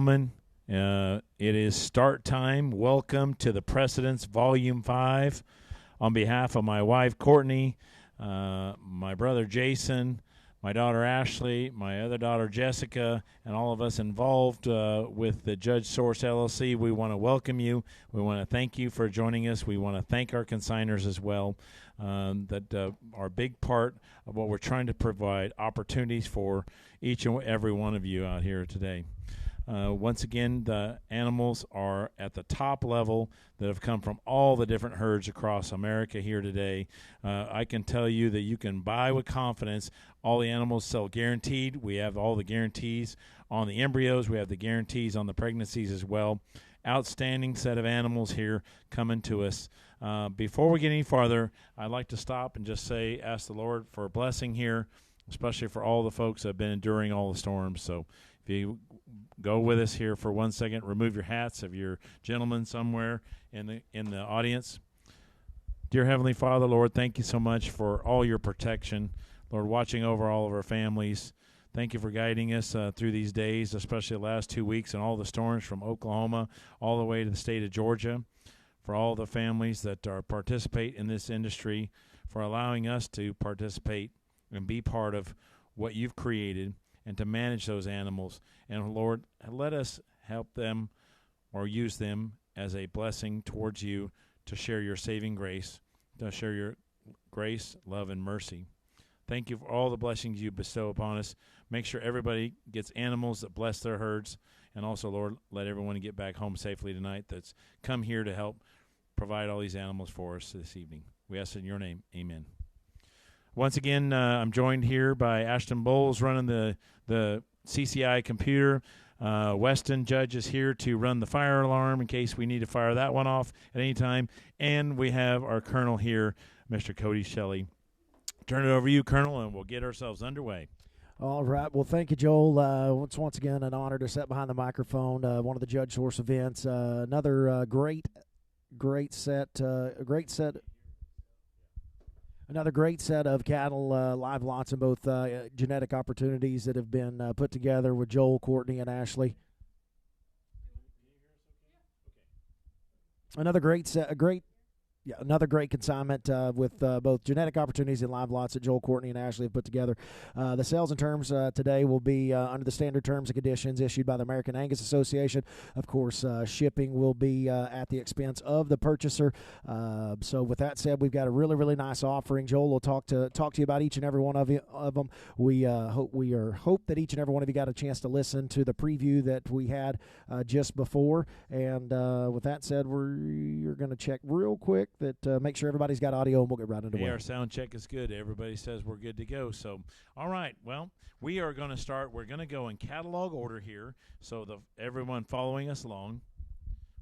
gentlemen, it is start time. Welcome to the Precedence Volume 5. On behalf of my wife, Courtney, my brother, Jason, my daughter, Ashley, my other daughter, Jessica, and all of us involved with the Judge Source LLC, we want to welcome you. We want to thank you for joining us. We want to thank our consigners as well that are a big part of what we're trying to provide opportunities for each and every one of you out here today. Once again, the animals are at the top level that have come from all the different herds across America here today. I can tell you that you can buy with confidence. All the animals sell guaranteed. We have all the guarantees on the embryos. We have the guarantees on the pregnancies as well. Outstanding set of animals here coming to us. Before we get any farther, I'd like to stop and just ask the Lord for a blessing here, especially for all the folks that have been enduring all the storms. So if you go with us here for 1 second, remove your hats if you're gentlemen somewhere in the audience. Dear Heavenly Father, Lord, thank you so much for all your protection. Lord, watching over all of our families. Thank you for guiding us through these days, especially the last 2 weeks and all the storms from Oklahoma all the way to the state of Georgia. For all the families that participate in this industry, for allowing us to participate and be part of what you've created and to manage those animals. And, Lord, let us help them or use them as a blessing towards you to share your saving grace, to share your grace, love, and mercy. Thank you for all the blessings you bestow upon us. Make sure everybody gets animals that bless their herds. And also, Lord, let everyone get back home safely tonight that's come here to help provide all these animals for us this evening. We ask in your name, amen. Once again, I'm joined here by Ashton Bowles running the CCI computer. Weston Judge is here to run the fire alarm in case we need to fire that one off at any time. And we have our Colonel here, Mr. Cody Shelley. Turn it over to you, Colonel, and we'll get ourselves underway. All right. Well, thank you, Joel. It's once again an honor to sit behind the microphone. One of the Judge Source events. Another great set. Another great set of cattle live lots and both genetic opportunities that have been put together with Joel, Courtney, and Ashley. Another great set. Another great consignment with both genetic opportunities and live lots that Joel, Courtney, and Ashley have put together. The sales and terms today will be under the standard terms and conditions issued by the American Angus Association. Of course, shipping will be at the expense of the purchaser. So with that said, we've got a really, really nice offering. Joel will talk to you about each and every one of them. We hope that each and every one of you got a chance to listen to the preview that we had just before. And with that said, we're going to check real quick that make sure everybody's got audio, and we'll get right into it. Our sound check is good. Everybody says we're good to go. So, all right. Well, we are going to start. We're going to go in catalog order here, so everyone following us along.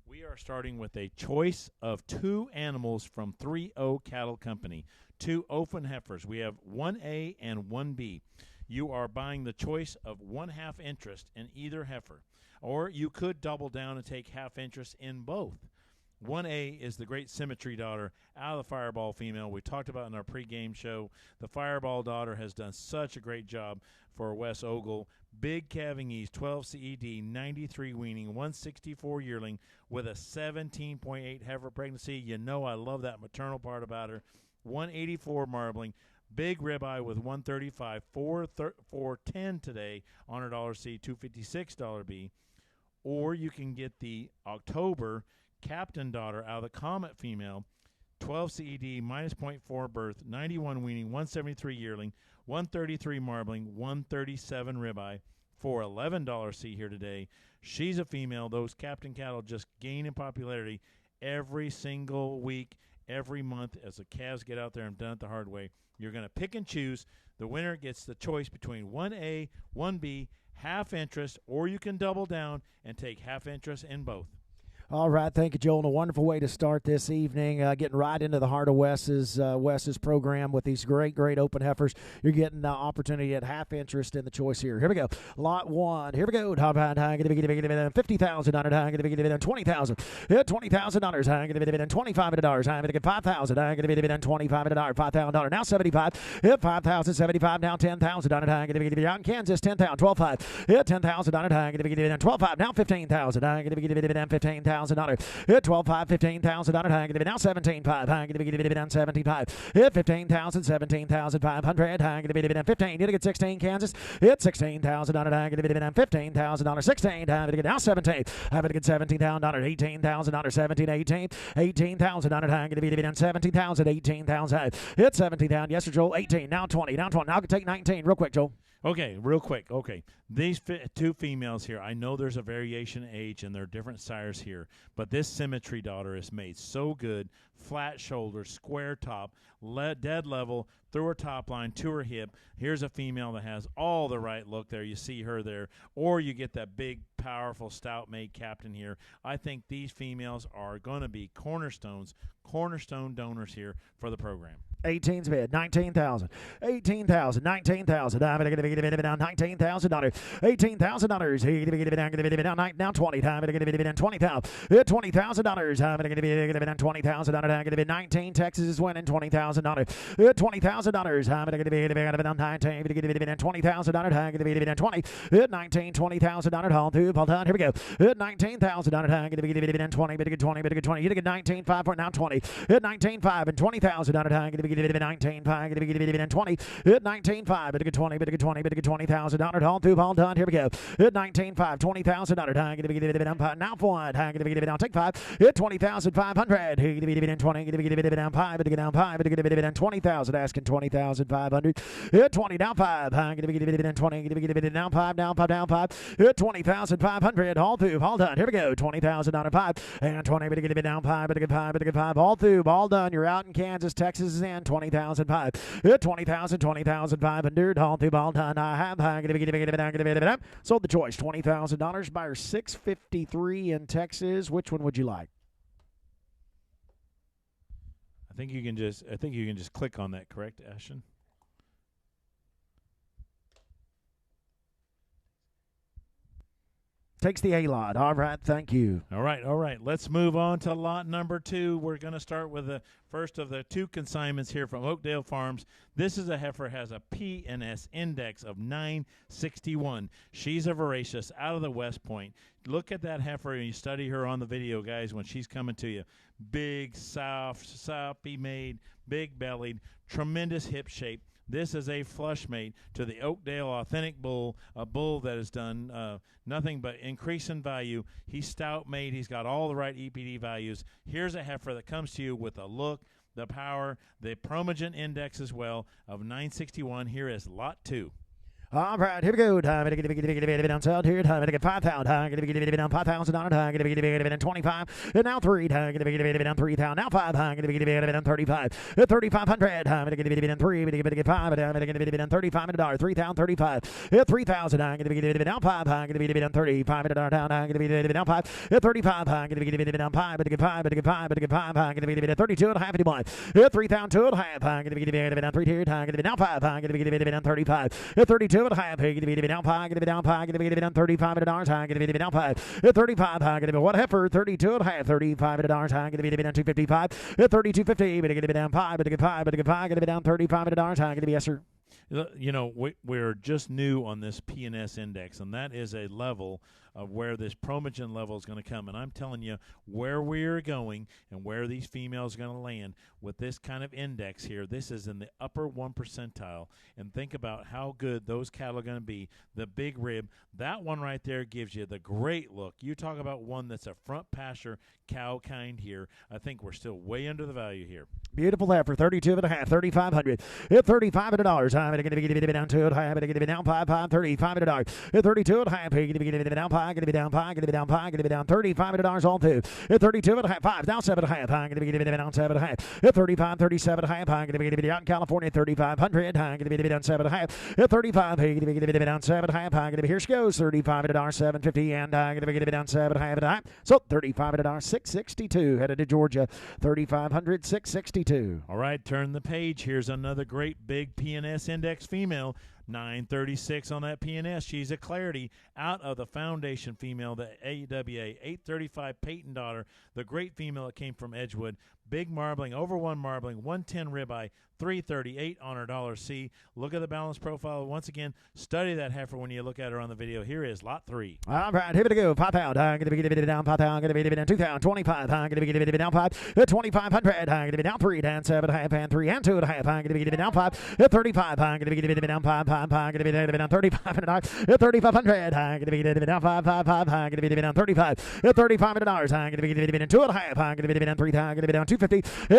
We are starting with a choice of 2 animals from 3O Cattle Company, 2 open heifers. We have 1A and 1B. You are buying the choice of 1/2 interest in either heifer, or you could double down and take half interest in both. 1A is the great Symmetry daughter out of the Fireball female. We talked about in our pregame show. The Fireball daughter has done such a great job for Wes Ogle. Big calving ease, 12 CED, 93 weaning, 164 yearling with a 17.8 heifer pregnancy. You know I love that maternal part about her. 184 marbling. Big ribeye with 135, 410 today on her $C, $256 B. Or you can get the October Captain daughter out of the Comet female, 12 CED, minus 0.4 birth, 91 weaning, 173 yearling, 133 marbling, 137 ribeye for $11 C here today. She's a female. Those Captain cattle just gain in popularity every single week, every month as the calves get out there and done it the hard way. You're going to pick and choose. The winner gets the choice between 1A, 1B, half interest, or you can double down and take half interest in both. All right, thank you, Joel. And a wonderful way to start this evening, getting right into the heart of Wes's program with these great open heifers. You're getting the opportunity at half interest in the choice here. Here we go. Lot 1. Here we go. $50,000. I'm going to be giving $20,000. $20,000. I'm going to be giving $2,500. I'm going to get $5,000. I'm going to be giving $2,500. $5,000. Now $75,000. $5,075. Now $10,000. I'm going to be giving out in Kansas. $10,000. $12,500. $10,000. I'm going to be giving $12,500. Now $15,000. I'm going to be giving $15,000. $12,500. $15,000. I'm going to be now $17,500. I'm going to be giving $17,500. $15,000. $17,500. I'm going to be giving $15,000. You get 16, Kansas. $16,000. I'm going to be giving $15,000. $16,000. I'm going to get now $17,000. I'm going to get $17,000. $18,000. $17,000. $18,000. I'm going to be giving $17,000. $18,000. Hit $17,000. Yes, sir, Joel. 18. Now 20. Now 20. Now I can take 19. Real quick, Joel. Okay, real quick. Okay, these two females here, I know there's a variation in age and there are different sires here, but this Symmetry daughter is made so good, flat shoulders, square top, dead level, through her top line to her hip. Here's a female that has all the right look there. You see her there, or you get that big, powerful, stout-made captain here. I think these females are going to be cornerstone donors here for the program. 18's bid, $19,000. $18,000, $19,000. I'm going to be giving down $19,000. $18,000. He's going to be down now $20,000. I'm going to be down $20,000. $20,000. I'm going to be down $20,000. I'm going to be 19. Texas is winning $20,000. $20,000. I'm going to be down 19. I'm going to be down $20,000. I'm going to be down 20. $19, $20,000. Hold on. Here we go. $19,000. I'm going to be down 20. Bid 20. Bid 20. You get 19,500 for now 20. $19,500 and $20,000. I'm going to be giving 19. I'm going to be giving 20. $19,500. Bid 20. Bid 20. Bid $20,000. All done. Here we go. $19,500. $20,000. I'm going to be giving now 1. I'm going to be giving down. Take 5. $20,500. He's going to be giving 20. Going to be giving down 5. Bid down 5. Bid giving down 20,000. Asking 20,500. 20 down 5. I'm going to be giving 20. Going to be giving down 5. Down 5. Down 5. 20,500. All through. All done. Here we go. 20,000 out of 5 and 20. Bid giving down 5. Bid 5. Bid 5. All through. All done. You're out in Kansas. Texas is in. 20,005. 20,000. 20,500. All through. All done. I have. I'm going to be giving. Sold the choice. $20,000. Buyer $653 in Texas. Which one would you like? I think you can just click on that, correct, Ashton? Takes the A lot. All right, thank you. All right. Let's move on to lot number 2. We're going to start with the first of the 2 consignments here from Oakdale Farms. This is a heifer, has a P&S index of 961. She's a voracious out of the West Point. Look at that heifer and you study her on the video, guys, when she's coming to you. Big, soppy made, big bellied, tremendous hip shape. This is a flush mate to the Oakdale Authentic Bull, a bull that has done nothing but increase in value. He's stout made. He's got all the right EPD values. Here's a heifer that comes to you with a look, the power, the Promogent index as well of 961. Here is lot 2. All right, here we go. Time to get down south here. Time to get 5,000. I'm going to be giving down $5,000. I'm going to be giving down 25. And now 3. I'm going to be giving down 3,000. Now 5. I'm going to be giving down 35. 3,500. I'm going to be giving down 3. I'm going to get 5. I'm going to be giving down $3,500. 3,035. 3,000. I'm going to be giving down 5. I'm going to be giving down $3,500. I'm going to be giving down 5. 35. I'm going to be giving down 5. But to get 5. But to get 5. But to get 5. I'm going to be giving down 32 and a half. 51. 3,002 and a half. I'm going to be giving down 3 here. I'm going to be down 5. I'm going to be giving down 35. 32 and a half. I'm going to be down 5. I'm going to be down 5. I'm going to be giving down $3,500. I'm going to be down 5. 35. I'm going to be what heifer? 32 and a half. $3,500. I'm going to be down 255. 3250. I'm going to be down 5. But to get 5. But to get 5. I'm going to be down $3,500. I'm going to be yes, sir. You know, we're just new on this P&S index, and that is a level of where this Promogent level is going to come. And I'm telling you where we're going and where these females are going to land with this kind of index here. This is in the upper 1 percentile. And think about how good those cattle are going to be. The big rib, that one right there gives you the great look. You talk about one that's a front pasture cow kind here. I think we're still way under the value here. Beautiful heifer, 32 and a half, 3,500. $3,500. I'm going to be down 2 and a half. I'm going to be down 5, $3,500. 32 and a half. I'm going to be down 5. 5, going to be down 5, going to be down 5, going to be down 30, $500 all through. At 32.5, 5, down 7.5, going to be down 7.5. At 35, 37.5, going to be down California 3,500, going to be down 7.5. At 35, going to be down 7.5, going to be here she goes $35, $750, and going to be down 7.5. So $35, $662 headed to Georgia, 3,500, 662. All right, turn the page. Here's another great big PNS index female. 936 on that PNS. She's a Clarity out of the Foundation female, the AWA 835 Peyton daughter, the great female that came from Edgewood. Big marbling, over 1 marbling, 110 ribeye, 338 on her $C. Look at the balance profile. Once again, study that heifer when you look at her on the video. Here is lot 3. All right, here we go. 5,000. I'm going to be down 5,000. I'm going to be down 2,000. 25. I'm going to be down 5. 2,500. I'm going to be down 3, down 7.5, and 3, and 2.5. I'm going to be down 5. 35. I'm going to be down 5, 5. I'm going to be down 3,500. 3,500. I'm going to be down 5, 5, 5. I'm going to be down 35. $3,500. I'm going to be down 2.5. I'm going to be down 3,000. I'm going to be down 250.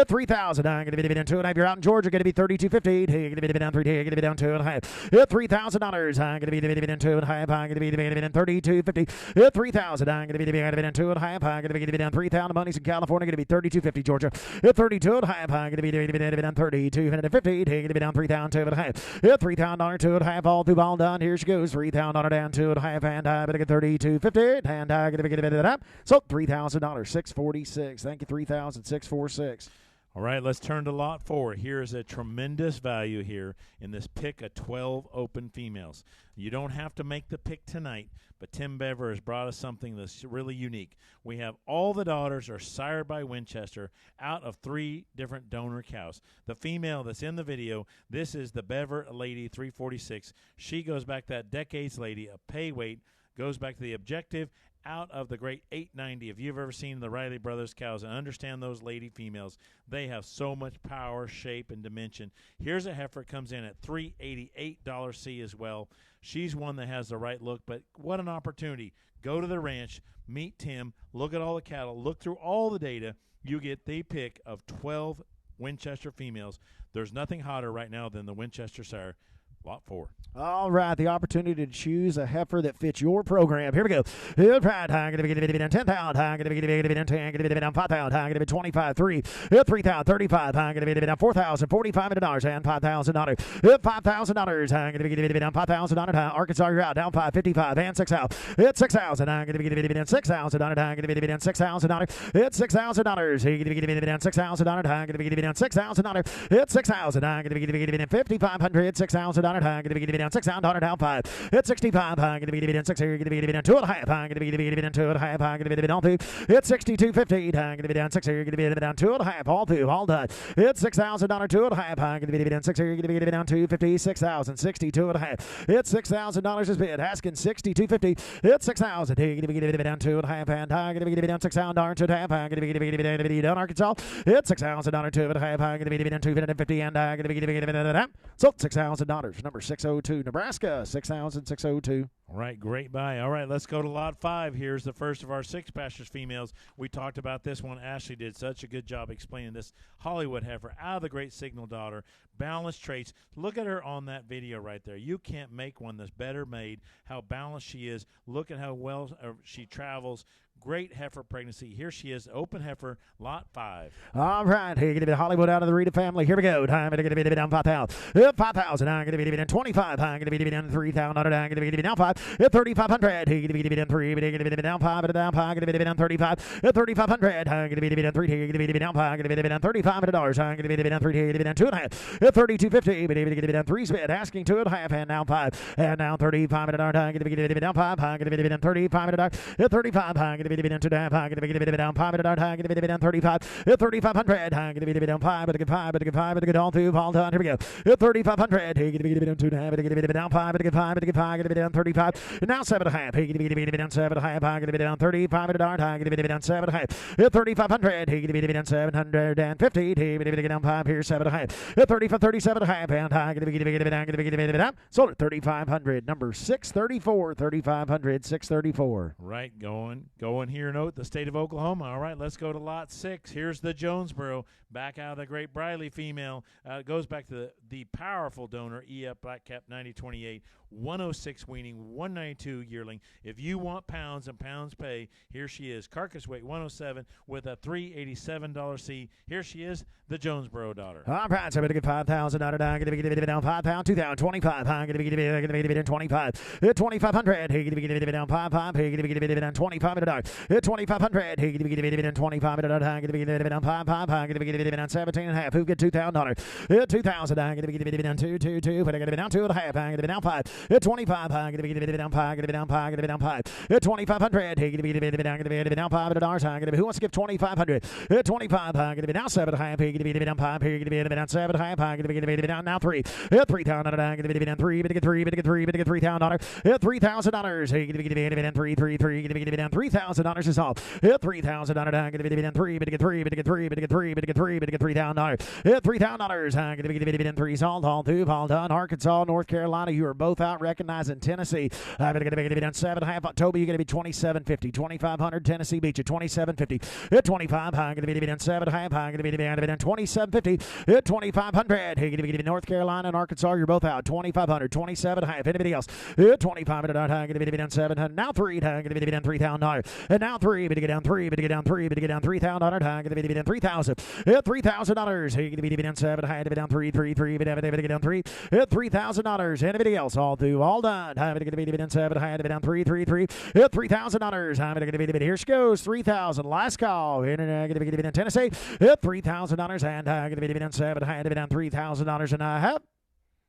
3,000. I'm going to be down 2.5. You're out in Georgia. Going to be $3,250. You're going to be down 3. You're going to be down 2.5. $3,000. I'm going to be down 2.5. I'm going to be down $3,250. 3,000. I'm going to be down 2.5. I'm going to be down 3,000. Money's in California. Going to be $3,250. Georgia. 32.5. I'm going to be down $3,250. Going to be down 3,000. 2.5. $3,000. 2.5. All through, all done. Here she goes. $3,000 down 2.5. And I'm going to get $3,250. And I'm going to get it up. So $3,000. $646. Thank you. $3,646. All right, let's turn to lot 4. Here is a tremendous value here in this pick of 12 open females. You don't have to make the pick tonight, but Tim Bever has brought us something that's really unique. We have all the daughters are sired by Winchester out of 3 different donor cows. The female that's in the video, this is the Bever Lady 346. She goes back that Decades Lady, a pay weight, goes back to the Objective, out of the great 890. If you've ever seen the Riley Brothers cows and understand those lady females, they have so much power, shape, and dimension. Here's a heifer comes in at $388 C as well. She's one that has the right look, but what an opportunity. Go to the ranch, meet Tim, look at all the cattle, look through all the data. You get the pick of 12 Winchester females. There's nothing hotter right now than the Winchester sire. Lot 4. All right, the opportunity to choose a heifer that fits your program. Here we go. All right, I'm going to be down 10,000. I'm going to be down 10. I'm going to be down 5,000. I'm going to be 25, 3, 3,000, 35. I'm going to be down 4,000, $4,500 and $5,000. $5,000. I'm going to be down $5,000. Arkansas, you're out. Down 5, 55 and 6,000. It's 6,000. I'm going to be down $6,000. I'm going to be down $6,000. It's $6,000. You're going to be down $6,000. I'm going to be down $6,000. It's 6,000. I'm going to be down 5,500. $6,000. I'm going to be down $6,000 down 5. It's 65. I'm going to be down 6. You're going to be down 2.5. I'm going to be down 2.5. I'm going to be down 2. It's 62.50. I'm going to be down 6. You're going to be down 2.5. All through, all done. It's $6,000 2.5. I'm going to be down 6. You're going to be down 250. 6,000. 62.5. It's $6,000 is bid. Asking 62.50. It's 6,000. You're going to be down 2.5. And I'm going to be down $6,000 2.5. I'm going to be down Arkansas. It's $6,000 2.5. I'm going to be down 250. And I'm going to be down so $6,000. Number 602, Nebraska, 6,602. All right, great buy. All right, let's go to lot 5. Here's the first of our 6 pastures females. We talked about this one. Ashley did such a good job explaining this Hollywood heifer out of the great Signal daughter. Balanced traits. Look at her on that video right there. You can't make one that's better made, how balanced she is. Look at how well she travels. Great heifer pregnancy. Here she is, open heifer, lot 5. All right, here you're going to be Hollywood out of the Rita family. Here we go. I'm going to be down 5,000. 5,000. I'm going to be down 25. I'm going to be down 3,000. I'm going to be down 5. 3,500. You're going to be down 3. You're going to be down 5. Down 5. I'm going to be down 35. 3,500. I'm going to be down 3. You're going to be down 5. I'm going to be down $3,500. I'm going to be down 3. You're going to be down 2.5. 3,250. You're going to be down 3 spit. Asking 2.5 and now 5. And now $3,500. I'm going to be down 5. I'm going to be down $3,500. 35. I'm going to be down 2.5. I'm going to be down 5. I'm going to be down 35. 3,500. I'm going to be down 5. But I get 5. But I get 5. But I get all through. All done. Here we go. 3,500. You're going to be down 2.5. I'm going to be down 5. But I get 5. But I get 5. I'm going to be down 35. And now 7.5. You're going to be down 7.5. I'm going to be down $3,500. I'm going to be down 7.5. 3,500. You're going to be down 750. You're going to be down 5 here. 7.5. 37.5. And I'm going to be down. Sold at 3,500. Number 634. 3,500. 634. Right, going here. Note the state of Oklahoma. All right, let's go to lot 6. Here's the Jonesboro, back out of the great Briley female. It goes back to the powerful donor, EF Black Cap 9028. 106 weaning, 192 yearling. If you want pounds and pounds pay, here she is. Carcass weight 107 with a $387 C. Here she is, the Jonesboro daughter. All right, so we're going to get $5,000 going to be giving it down 5 pound, 2,000, 25. I'm going to be giving it 25. 2,500. He going to be giving it down 5 pound. He going to be giving it down 25 $2,500. 2,500. He going to be giving it down 25 $2,500. I'm going to be giving it down 5 pound. I'm going to be giving it down 17 and a half. Who get $2,000? 2,000. I'm going to be giving it down 2, 2, 2. But I'm going to be down 2 and a half. I'm going to be down 5. 25. I'm going to be giving it down 5. I'm going to be down 5. I'm going to be down 5. 2,500. He going to be giving it down. I'm going to be down $5. I'm going to be. Who wants to give 2,500? 25. I'm going to be down 7 and a half. He going to be down 5. He going to be down 7 and a half. I'm going to be down now 3. 3,000. I'm going to be down 3. But get 3. But get 3. But get $3,000. $3,000. He going to be down 3. 3. 3. Going to be down $3,000 is all. $3,000. I'm going to be down 3. But get 3. But get 3. But get 3. But get 3. But get $3,000. $3,000. I'm going to be down 3. All 2. All done. Arkansas, North Carolina. You are both out recognizing Tennessee. I'm going to be down 7 and a half. Toby, you're going to be 2750. 2,500. Tennessee beat you 2750. 25. I'm going to be down 7 and a half. I'm going to be down 2750. 2,500. You're going to be North Carolina and Arkansas. You're both out 2,500. 27 and a half. Anybody else? 2,500. I'm going to be down 700. Now 3. I'm going to be down $3,000. And now 3. But to get down 3. But to get down 3. But to get down $3,000. I'm going to be down 3,000. $3,000. You're going to be down 7. I had to be down 3. 3. 3. But to get down 3. $3,000. Anybody else? All through. All done. I'm going to be down 7. I had to be down 3. 3. 3. $3,000. I'm going to be here she goes. 3,000. Last call. And I'm going to be down Tennessee. $3,000. And I'm going to be down 7. I had to be down $3,000 and a half.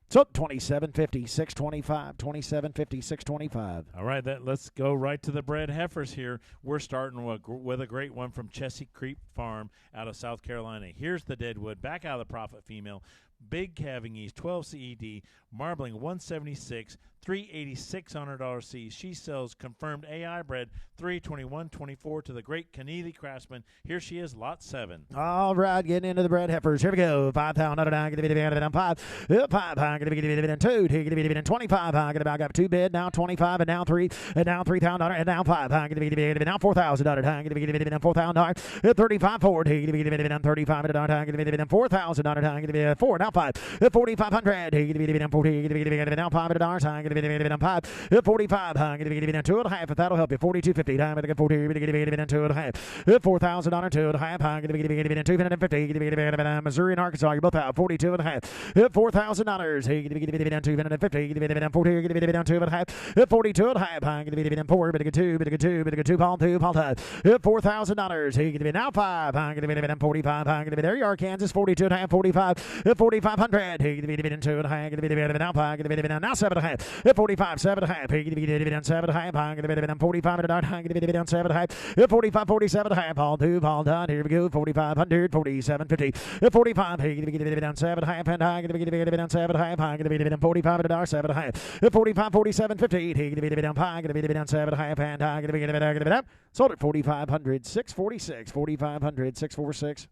So 2750, 625, 2750, 625. All right, let's go right to the bred heifers here. We're starting with a great one from Chesapeake Creek Farm out of South Carolina. Here's the Deadwood, back out of the Prophet female. Big calving ease, 12 CED, marbling 176, $386 C. She sells confirmed AI bred 321.24 to the great Keneally Craftsman. Here she is, lot 7. All right, getting into the bred heifers. Here we go. 5,000. I'm going to be down 5. 5. I'm going to be down 2. I'm going to be down 25. I'm going to back up 2 bid. Now 25 and now 3 and now $3,000 and now 5. I'm going to be down $4,000. I'm going to be down $4,000. 35 forward. I'm going to be down 35. I'm going to be down $4,000. I'm going to be down 4. Now 5. 4,500. I'm going to be down 40. I'm going to be down $5. I'm going to be down 5. 45. I'm going to be down 2 and a half. If that'll help you. 42.50. I'm going to get 40. I'm going to be down 2 and a half. $4,000. 2 and a half. I'm going to be down 250. I'm going to be down Missouri and Arkansas. You're both out. 42 and a half. $4,000. I'm going to be down 250. I'm going to be down 40. I'm going to be down 2 and a half. 42 and a half. I'm going to be down 4. But I get 2. But I get 2. But I get 2. Paul 2. Paul 5. $4,000. I'm going to be now 5. I'm going to be down 45. I'm going to be there. You are Kansas. 42 and a half. 45. 4,500. I'm going to be down 2 and a half. I'm going to be down 5. I'm going to be down now 7 and a half. 45. 7 and a half. I'm going to be down 7 and a half. I'm going to be down 45. I'm going to be down 7 and a half. 45. 47 and a half. All 2. All done. Here we go. 4,500. 47.50. 45. I'm going to be down 7 and a half. And I'm going to be down 7 and a half. I'm going to be down 45 and 7 and a half. 45. 47.50. I'm going to be down 5. I'm going to be down 7 and a half. And I'm going to be down. Sold at 4,500. 646. 4,500. 646.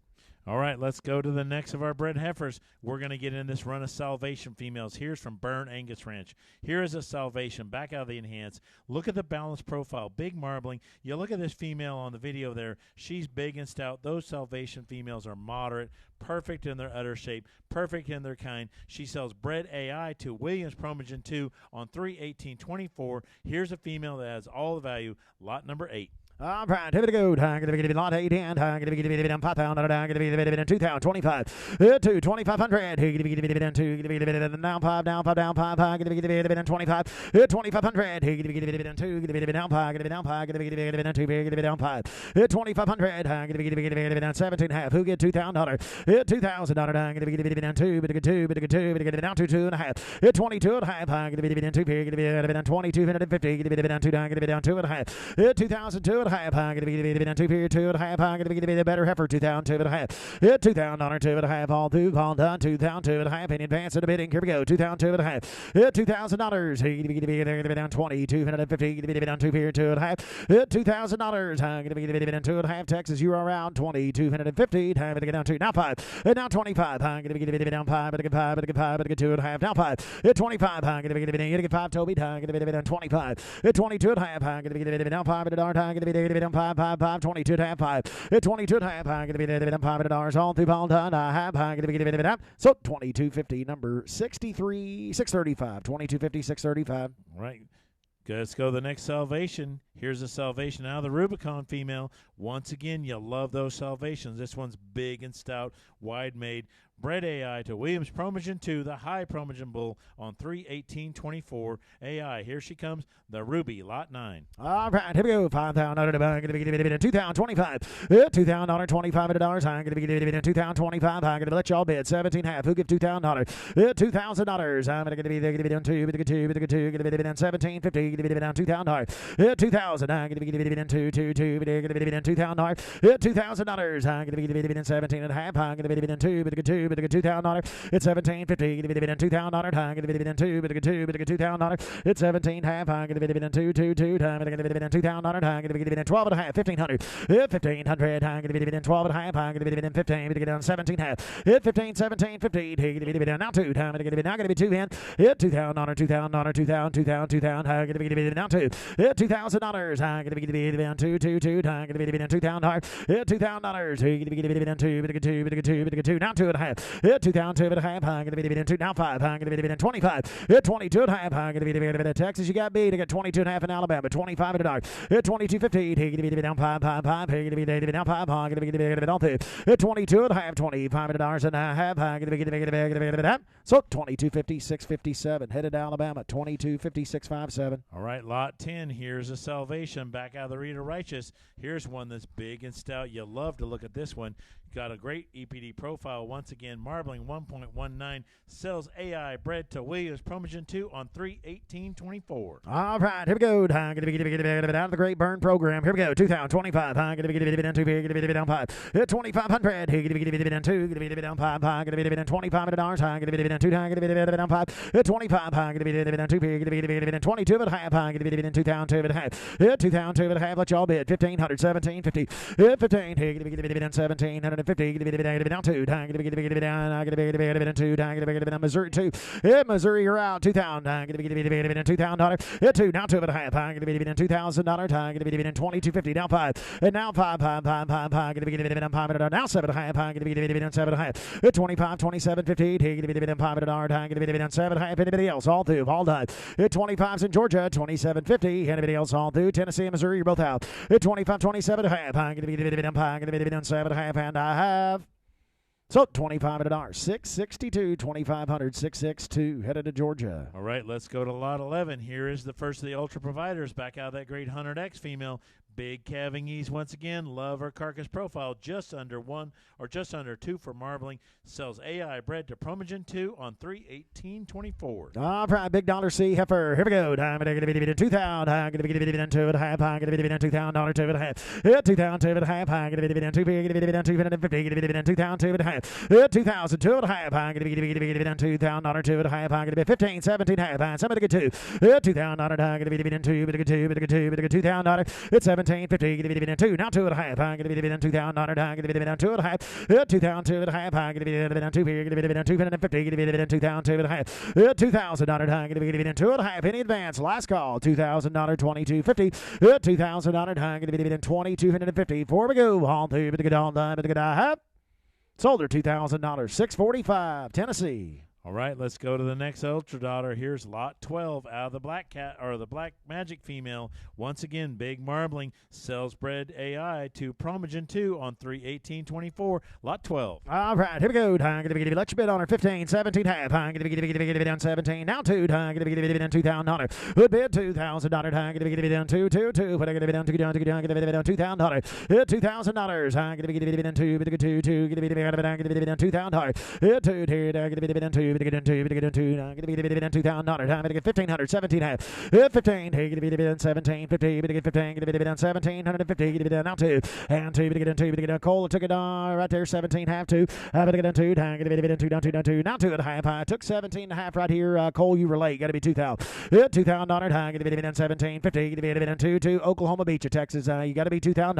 All right, let's go to the next of our bred heifers. We're going to get in this run of Salvation females. Here's from Burn Angus Ranch. Here is a Salvation, back out of the Enhance. Look at the balance profile, big marbling. You look at this female on the video there. She's big and stout. Those Salvation females are moderate, perfect in their udder shape, perfect in their kind. She sells bred AI to Williams Promogen 2 on 3/18/24. Here's a female that has all the value, lot number 8. All right, here we go. I'm going to be lot 8 and I'm going to be down 5,000. I'm going to be down 2,000. 25. 2,500. I'm going to be down 2. Going to be down 5. Down 5. Down 5. I'm going to be down 25. 2,500. I'm going to be down 2. Going to be down 5. Going to be down 5. Going to be down 2. Going to be down 5. 2,500. I'm going to be down 17.5. Who get $2,000? 2,000. I'm going to be down 2. But I get 2. But I get 2. But I get down 2. 2.5. 22 and a half. I'm going to be down 2. Going to be down 22.50. Going to be down 2. I'm going to be down 2 and a half. 2,002 and a half. I'm going to be down 2 period 2 and a half. I'm going to be the better heifer. 2,002 and a half. 2,000 2 and a half. All through. All done. 2,002 and a half. In advance of the bidding. Here we go. 2,002 and a half. $2,000. He's going to be down 2,250. Going to be down 2 period 2 and a half. $2,000. I'm going to be down 2 and a half. Texas, you are around 2,250. Time to get down 2. Now 5. Now 25. I'm going to be down 5. But I get 5. But I get 5. But I get 2 and a half. Now 5. 25. I'm going to be down 5. Toby. I'm going to be down 25. 22 and a half. I'm going to be down 5. But I'm going to be $5, 22 and a half, $5. At 22 and a half, I'm going to be $5 all through all done. I have, I'm going to be so 2250, number 63, 635, 2250, 635. Right. Let's go to the next salvation. Here's a salvation out of the Rubicon female. Once again, you love those salvations. This one's big and stout, wide made. Bred AI to Williams Promotion 2, the high Promotion bull on 3/18/24 AI. Here she comes, the Ruby, lot 9. All right, here we go. $5,000. I'm going to be $2,025. $2,025. I'm going to be $2,025. I'm going to let y'all bid. 17 half. Who give $2,000? $2,000. I'm going to be down 2, going to be down 1750. Going to be down $2,000. $2,000. I'm going to be down 2, going to be down $2,000. $2,000. I'm going to be down 17 and a half. I'm going to be down 2, $2,000. It's 1750. Going to be down $2,000. I'm going to be down 2, $2,000. It's 17 half. I'm going to be down 2, I'm going to be down $2,000. I'm going to be down 12 and a half. 1,500. 1,500. I'm going to be down 12 and a half. I'm going to be down 15. I'm going to get down 17 half. 15, 17, 15. I'm going to be down now 2. I'm going to be now going to be 2 in. $2,000. $2,000. $2,000. $2,000. I'm going to be down 2. $2,000. I'm going to be down 2. I'm going to be down $2,000. $2,000. I'm going to be down 2. Now 2 and a half. 2,000 and a half. I'm going to be down 2. Now 5. I'm going to be down 25. 22 and a half. I'm going to be down Texas. You got me to get 22 and a half in Alabama. 25 and a dark. 22.50. He's going to be down 5. He's going to be down 5. I'm going to be down 2. 22 and a half. $25 and a half. I'm going to be down. So 22.50, 657. Headed to Alabama. 22.50, 657. All right, lot 10. Here's a salvation back out of the Rita Righteous. Here's one that's big and stout. You love to look at this one. Got a great EPD profile. Once again, marbling 1.19. Sells AI bred to Williams Promotion 2 on 3/18/24. All right, here we go. I'm going to be out of the Great Burn program. Here we go. 2,025. I'm going to be down 2. Going to be down 5. 2,500. He's going to be down 2. Going to be down 5. I'm going to be down $2,500. I'm going to be down 2. I'm going to be down 5. 25. I'm going to be down 2. Going to be down 22 and a half. I'm going to be down 2,002 and a half. 2,002 and a half. Let y'all bid. 1,500. 1,750. 15. He's going to be down 1,750. Going to be down 2. I'm going to be down. I'm going to be down 2. I'm going to be down Missouri 2. Missouri, you're out. 2,000. I'm going to be down $2,000. 2. Now 2 and a half. I'm going to be down $2,000. I'm going to be down 22.50. Now 5. And now 5. I'm going to be down $500. Now 7 and a half. I'm going to be down 7 and a half. 25. 27.50. He's going to be down $500. I'm going to be down 7 and a half. Anybody else? All through. All done. 25's in Georgia. 27.50. Anybody else? All through. Tennessee and Missouri, you're both out. 25. 27 and a half. I'm going to be down. I'm going to be down 7 and a half. And I have. So $25 at $662, 2,500, 662, headed to Georgia. All right, let's go to lot 11. Here is the first of the Ultra Providers back out of that great 100X female. Big calving ease once again. Love her carcass profile. Just under 1 or just under 2 for marbling. Sells AI bred to Promotion 2 on 3/18/24. All right, big dollar C heifer. Here we go. I'm going to be down 2,000. I'm going to be down 2 and a half. I'm going to be down $2,000, 2 and a half. 2,000, 2 and a half. I'm going to be down 2. I'm going to be down 250. I'm going to be down 2,000, 2 and a half. 2,000, 2 and a half. I'm going to be down $2,000, 2 and a half. I'm going to be 15, 17 half. Somebody get 2. $2,000. I'm going to be down 2. $2,000. It's 17. 50, going to be down 2, now 2 and a half. I'm going to be down $2,000. I'm going to be down 2 and a half. 2,000, 2 and a half. I'm going to be down 2 here. Going to be down 250. Going to be down 2,000, 2 and a half. $2,000. I'm going to be down 2 and a half. Any advance? Last call. $2,000. $2,250. $2,000. I'm going to be down $2,250. Before we go, all through, but to get all done, but to get a half. Sold her $2,000. $645. Tennessee. All right, let's go to the next Ultra Daughter. Here's lot 12 out of the Black Cat or the Black Magic female. Once again, big marbling. Sells bred AI to Promotion 2 on 3/18/24. Lot 12. All right, here we go. I'm going to be let you bid on her 15, 17 half. I'm going to be down 17. Now 2. I'm going to be down $2,000. Good bid $2,000. I'm going to be down 2. But I'm going to be down $2,000. I'm going to be down $2,000. $2,000. I'm going to be down 2. But 2. Going to be down $2,000. 2. Here. I'm going to be down 2. I'm going to be down $2,000. I'm going to get 1,500, 17 half. 15. Hey, going to be down 17, 50. Going to get 15. Going to be down 1,750. Going to be down now 2. And 2. Going to get down 2. Going to get down Cole. Took it right there. 17 half 2. I'm going to get down 2. I'm going to be down 2, down 2. Now 2 and a half. I took 17 and a half right here. Cole, you were late. Got to be 2,000. $2,000. I'm going to be down 17, 50. Going to be down 2. Oklahoma Beach, Texas. You got to be $2,000.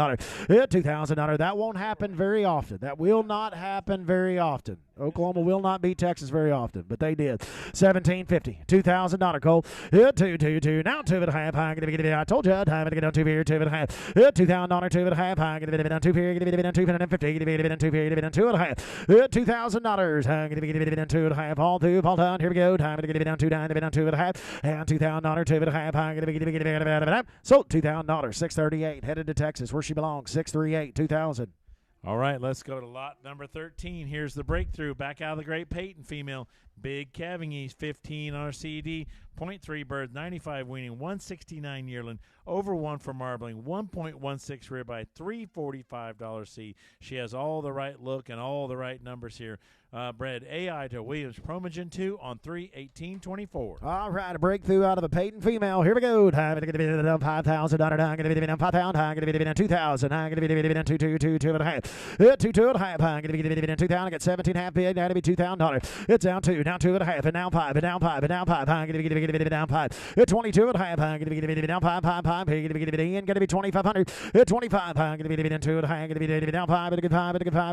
$2,000. That won't happen very often. That will not happen very often. Oklahoma will not beat Texas very often, but they did. $1,750, $2,000 Cole. Two. Now 2.5. I told you, time to get down 2 here, 2.5. $2,000, 2.5. I'm going to be down 2 here, going to be down 250, going to be down 2 here, going to be down 2.5. $2,000. I'm going to be down 2.5. All two, all done. Here we go. Time to get down 2, down 2.5. And $2,000, 2.5. I'm going to be sold $2,000, $638. Headed to Texas, where she belongs. 638, 2,000. All right, let's go to lot number 13. Here's the breakthrough. Back out of the Great Peyton female. Big calving ease, 15 RCD, 0.3 birth, 95 weaning, 169 yearling, over 1 for marbling, 1.16 ribeye, $345 C. She has all the right look and all the right numbers here. Bred AI to Williams Promogen 2 on 3/18/24. All right, a breakthrough out of a Peyton female. Here we go. Time to get down $5,000. I'm going to be down $5,000. I'm going to be down $2,000. I'm going to be down 2.5. 2.5. I'm going to be down $2,000. Get 17.5 bid. Now to be $2,000. It's down 2, down 2.5, and down 5, and down 5, and down 5. I'm going to be down 5. 22.5. I'm going to be down 5. I'm going to be down 2,500. 25. I'm going to be down 2.5. I'm going to be down 5. I'm going to be down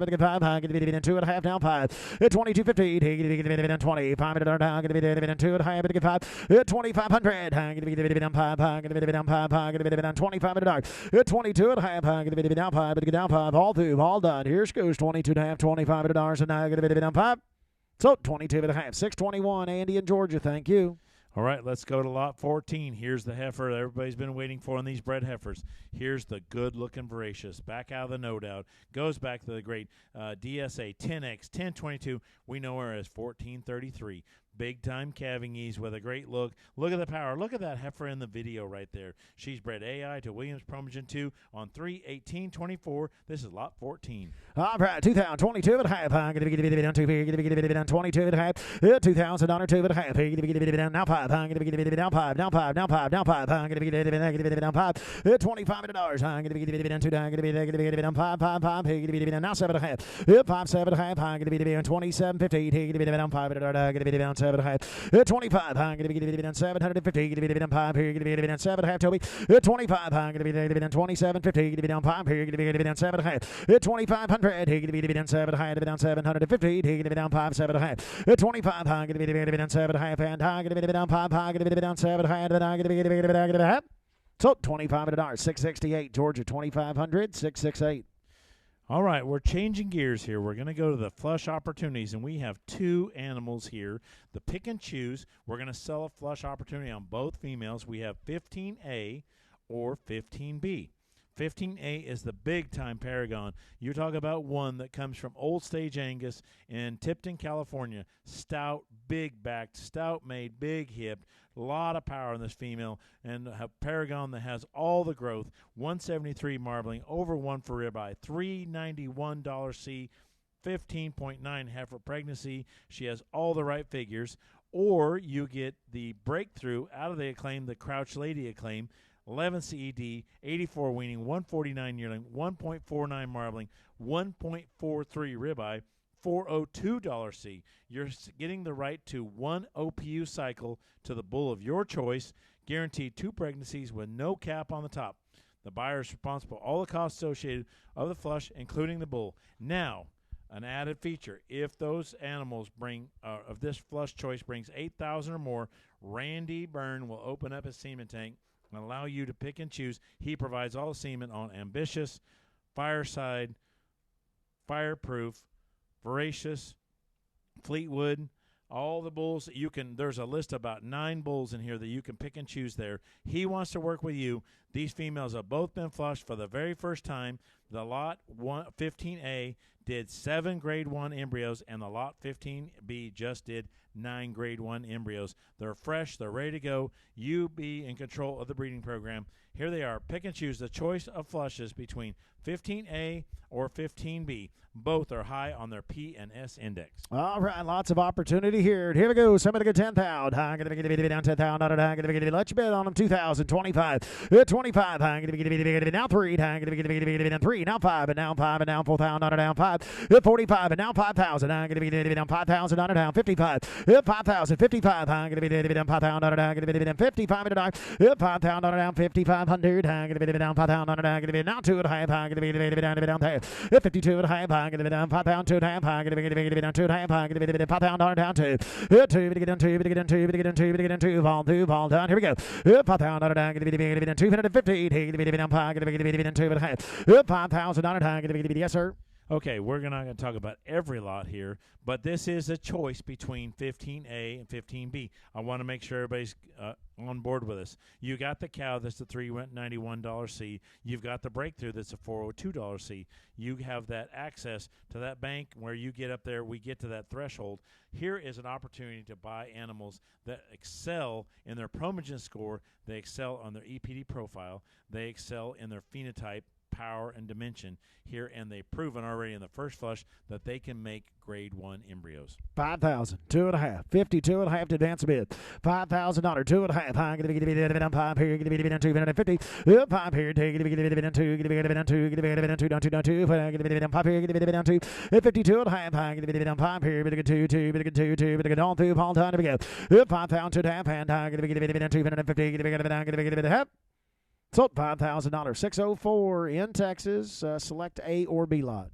5. I'm going to be down 2.5. Down 5. 22.50. I'm going to be down 20. I'm going to be down 2.5. I'm going to be 5. 2,500. I'm going to be down 5. I'm going to be down 5. I'm going to be down 25. 22.5. I'm going to be down 5. I'm going to be down 5. All through, all done. Here she goes. 22.5. $2,500. And now I'm going to be down 5. So 22.5. 621. Andy in Georgia. Thank you. All right, let's go to lot 14. Here's the heifer that everybody's been waiting for on these bred heifers. Here's the good-looking voracious. Back out of the no doubt. Goes back to the great DSA 10X 1022. We know her as 1433. Big-time calving ease with a great look. Look at the power. Look at that heifer in the video right there. She's bred AI to Williams Promogen 2 on 3/18/24. This is lot 14. All right, 2022.5. I'm going to be down 2 here. Going to be down 22.5. $2,000, 2.5. Going to be down now 5. I'm going to be down 5. Down 5. Down 5. Down 5. I'm going to be down 5. $2,500. I'm going to be down 2. I'm going to be down 5. 5. I'm going to be down now 7.5. 5. 7.5. I'm going to be down 27.50. Going to be down 5. I'm going to be down 7.5. 25. I'm going to be down 750. Going to be down 5 here. Going to be down 7.5. Toby. 25. I'm going to be down 27.50. Going to be down 5 here. Going to be down 7.5. 2,500. He going to be down 700. Down 750. He going to be down 5. 7.5. 25. I'm going to be down 7.5. And I'm going to be down 5. I'm going to be down 7.5. And I'm going to be down. So $2,500. 668. Georgia 2,500. 668. All right, we're changing gears here. We're going to go to the flush opportunities, and we have 2 animals here. The pick and choose. We're going to sell a flush opportunity on both females. We have 15A or 15B. 15A is the big-time Paragon. You're talking about one that comes from Old Stage Angus in Tipton, California. Stout, big-backed, stout-made, big-hipped. A lot of power in this female. And a Paragon that has all the growth. 173 marbling, over 1 for ribeye. $391 C, 15.9 heifer pregnancy. She has all the right figures. Or you get the breakthrough out of the Acclaim, the Crouch Lady Acclaim. 11 CED, 84 weaning, 149 yearling, 1.49 marbling, 1.43 ribeye, $402 C. You're getting the right to 1 OPU cycle to the bull of your choice, guaranteed 2 pregnancies with no cap on the top. The buyer is responsible for all the costs associated of the flush, including the bull. Now, an added feature, if those animals bring, of this flush choice brings 8,000 or more, Randy Byrne will open up his semen tank and allow you to pick and choose. He provides all the semen on Ambitious, Fireside, Fireproof, Voracious, Fleetwood, all the bulls that you can. There's a list of about 9 bulls in here that you can pick and choose there. He wants to work with you. These females have both been flushed for the very first time. The lot 15A did 7 grade 1 embryos, and the lot 15B just did 9 grade 1 embryos. They're fresh. They're ready to go. You be in control of the breeding program. Here they are. Pick and choose the choice of flushes between 15A or 15B. Both are high on their P&S index. All right, lots of opportunity here. Here we go. Somebody get 10,000. I'm going to be down 10,000. I'm going to let you bet on them. 2,000, 25, 25. 25, now 3, now 3, now 5, and now 5, and now 4,000, down 5, 45, and now 5,000, down 5,000, down 55, 5,000, 55, down 5,000, down 55, and down 5,000, down 5,500, down 5,000, now 2.5, down 52 and a half, down 5 pound, 2.5, down 2.5, 5 pound, down 2, 2, fall down. Here we go. 5 pound, down 250, down 5, 5,000, yes, sir. Okay, we're not going to talk about every lot here, but this is a choice between 15A and 15B. I want to make sure everybody's on board with us. You got the cow that's the $391C. You've got the breakthrough that's a $402C. You have that access to that bank where you get up there, we get to that threshold. Here is an opportunity to buy animals that excel in their Promogen score. They excel on their EPD profile. They excel in their phenotype, power, and dimension here, and they've proven already in the first flush that they can make grade 1 embryos. 5,000, 2.5, 52 and a half to advance a bid. $5,000, 2.5. I'm going to be down 5 here, going to be down 250. 5 here, take it, going to be down 2, going to be down 2, going to be down 2, down 2, down 2. Going to be down 5 here, going to be down 2. 52 and a half. I'm going to be down 5 here, going to 2, 2, going to 2, 2, going to go on through. All time to go. 5,000, 2.5, and I'm going to be down 250. Going to be down, half. So $5,000, 604 in Texas. Select A or B lot.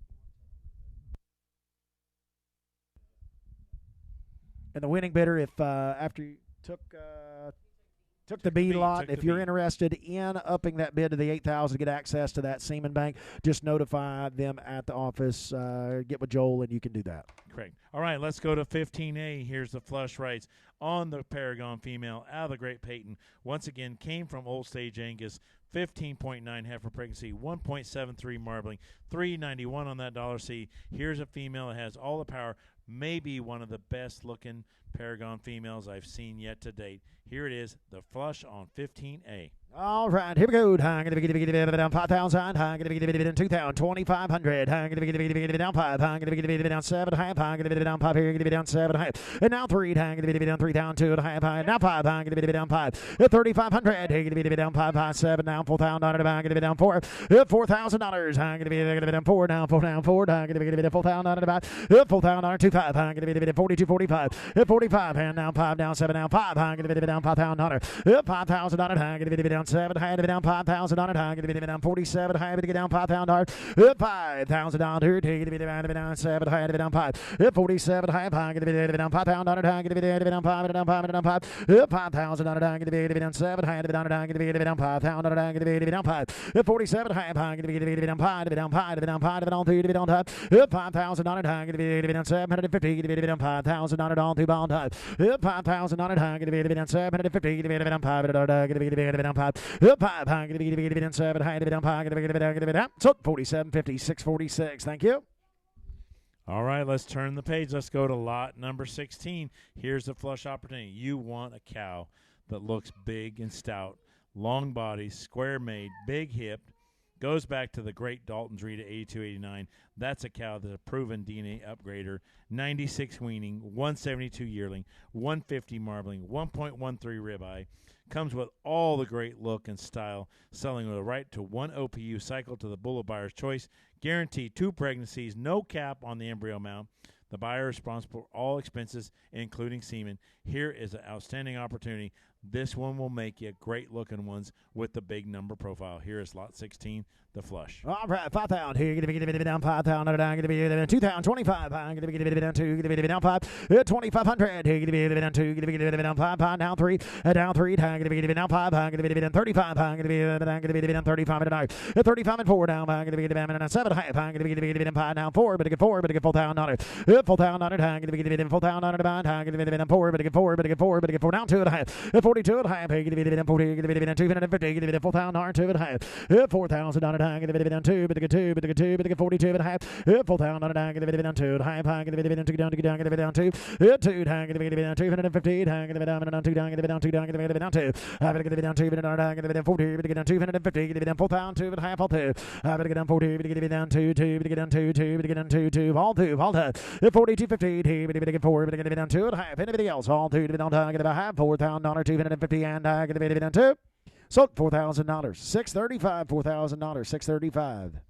And the winning bidder, if after you took the B lot, if you're interested in upping that bid to the 8,000 to get access to that Semen bank, just notify them at the office. Get with Joel, and you can do that. Correct. All right, let's go to 15A. Here's the flush rights on the Paragon female out of the Great Peyton. Once again, came from Old Stage Angus, 15.9 heifer pregnancy, 1.73 marbling, 391 on that $C. Here's a female that has all the power, maybe one of the best-looking Paragon females I've seen yet to date. Here it is, the flush on 15A. All right, here we go. I'm going to be down 5,000. I'm going to be down 2,000, 2,500. I'm going to be down 5. I'm going to be down 7.5. I'm going to be down 5 here. I'm going to be down 7.5. And now 3. I'm going to be down 3,000, 2.5. Now 5. I'm going to be down 5. 3,500. I'm going to be down 5, 5, 7. Now 4,000. I'm going to be down 4. $4,000. I'm going to be down 4. Now 4, down 4. I'm going to be down 4,000. 4,000. 2,5. I'm going to be down 42, 45. 45. And now 5, down 7. Now 5. I'm going to be down 5,000. $5,000. I'm going to be down 7, high to be down 5,000 on it, high to be down 47, high to get down 5,000 $5,000 take it to be down 7, high to be down 5, 47, high to be down 5,000 on it, high to be down 5, down 5, down 5, 5,000 on it, high to be down 7, high to be down 5,000 on it, high to be down 5, 47, high to be down 5, to be down 5, to be down 5, to be down 3, to be down 5,000 on it, high to be down 750, to be down 5,000 on it, on 2 pound 5,000 on it, high to be down 750, to be down 5, to be down 5, 5, high to be down 7, high to be down 5, to be down, so 4750, 646. Thank you. All right, let's turn the page. Let's go to lot number 16. Here's the flush opportunity. You want a cow that looks big and stout, long body, square made, big hipped, goes back to the great Dalton's Rita 8289. That's a cow that's a proven DNA upgrader, 96 weaning, 172 yearling, 150 marbling, 1.13 ribeye. Comes with all the great look and style, selling with a right to 1 OPU cycle to the bull of buyer's choice, guaranteed 2 pregnancies, no cap on the embryo amount. The buyer is responsible for all expenses, including semen. Here is an outstanding opportunity. This one will make you great-looking ones with the big number profile. Here is lot 16, the flush. All right, 5,000. Here, going to be down 5,000. I'm going to be down 2,000. 25. I'm going to be down 2. Going to be down 5. 2,500. Here, going to be down 2. Going to be down 5. Down 3. Down 3. I'm going to be down 5. I'm going to be down 35. I'm going to be down 35 and 9. 35 and 4. Down. I'm going to be down 7. I'm going to be down 5. Down 4. But I get 4. But I get 4,000 on it. 4,000 on it. I'm going to be down 4,000 on it. I'm going to be down 4. But I get 4. But I get 4. But I get 4 down 2 and a half. 42 and a half. Going to be down 40. Going to be down 250. Going to be down 4,000 on 2 and a half. 4,000 on it. I'm going to be down 2. But I get 2. But I get 2. But I get 42 and a half. 4,000 on it. I'm going to be down 2 and a half. I'm going to be down 2 down. Going to be down 2. 2. I'm going to be down 250. I'm going to be down 2 down. Going to be down 2 down. Going to be down 2. I'm going to be down 2. But I'm going to be down 40. But I get down 250. Going to be down 4,000. 2 and a half. All 2. I'm going to get down 40. But I get down 2. 2. But I get down 2. 2. But I get down 2. 2. All 2. All 2. 4250. But I get 4. But I get down 2 and a half. Anybody else? All 2. To be down. I'm going to have 4,000 on 250. And I'm going to be down 2. Sold $4,000. $635. $4,000. $635.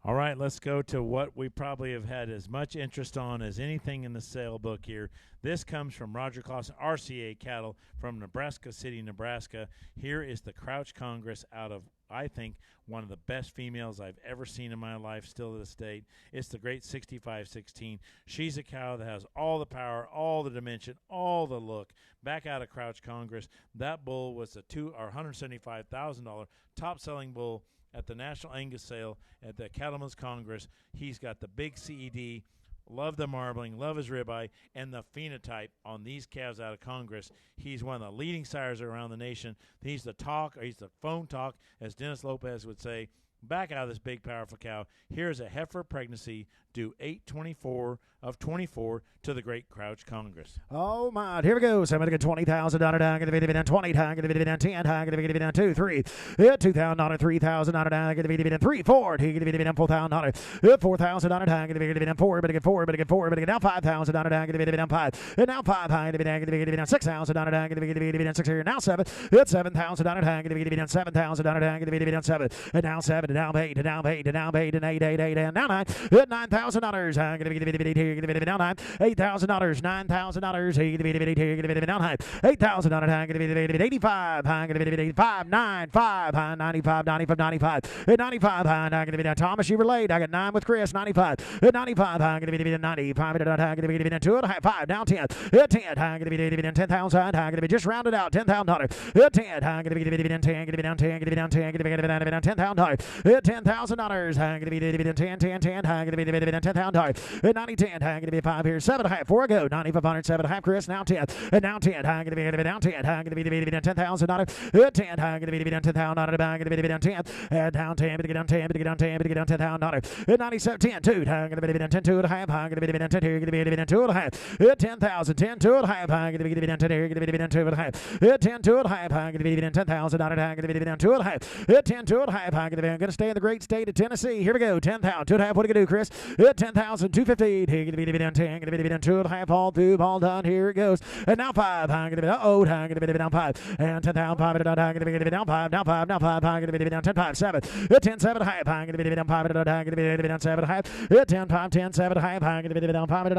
All right, let's go to what we probably have had as much interest on as anything in the sale book here. This comes from Roger Clausen, RCA Cattle from Nebraska City, Nebraska. Here is the Crouch Congress out of, I think, one of the best females I've ever seen in my life still to this date. It's the great 6516. She's a cow that has all the power, all the dimension, all the look. Back out of Crouch Congress. That bull was a $175,000 top-selling bull at the National Angus Sale at the Cattlemen's Congress. He's got the big CED, love the marbling, love his ribeye, and the phenotype on these calves out of Congress. He's one of the leading sires around the nation. He's the talk, or he's the phone talk, as Dennis Lopez would say. Back out of this big, powerful cow. Here's a heifer pregnancy due 8/24 of 24 to the Great Crouch Congress. Oh, my. Here we go. So I'm going to get $20,000 down. Get the down 20 down. Get the down 10 down. Get the down 2, 3. $2,000, $3,000 down. Get the down 3, 4. Get the down $4,000. $4,000 down. Get the down 4. But get 4. But get 4. But get down $5,000 down. Get the down 5. And now 5 high. Get the down $6,000 down. Get the down 6 here. Now 7. $7,000 down. Get the down $7,000 down. Get the down 7. And now 7. Down 8. Down 8. Down 8. And 8. 8. 8. And now 9. $9,000. Get the down 9. $8,000, $9,000. Get the down high. $8,000. Get the 85. Get the 85. 9 5 high. 95. 95. 95. 95 high. Get the down Thomas. You were late. I got 9 with Chris. 95. 95 high. Get the 95. Get the 2 high. 5 down 10. 10 high. Get the 10,000 high. Get the just rounded out. $10,000. 10 high. Get the 10. Get the down 10. Get the down 10. Get the down $10,000. $10,000 high. Get the 10 10 10 high. Get the $10,000. 90 10 high. Get the 5 here. 7 high. 4 go. 9,500. 7 high. Chris. Now 10. And now 10 high. Get the down 10 high. Get the $10,000. 10 high. Get the down $10,000. Get the down 10. And down 10. Get down 10. Get down 10. Get down $10,000. 97 10 2 high. Get the down 10 2 high. Get the down 10 here. Get the down 2 high. 10,000. 10 2 high. Get the down 10 here. Get the down 2 high. 10 2 high. Get the down $10,000. Get the down 2 high. 10 2 high. Get the going to stay in the great state of Tennessee. Here we go. 10,000. 2 half. What are you going to do, Chris? 10,000. 250. Get the down 10. Get the down 2 half. All through. Ball done. Here it goes. And now 5. Get the down. Get the down 5. And 10,000. 5. Get the down 5. Now 5. Now 5. Get the down 10 5 7. 10 7 high. Get the down 5. Get the down 7 high. 10 5 10 7 high. Get the down 5.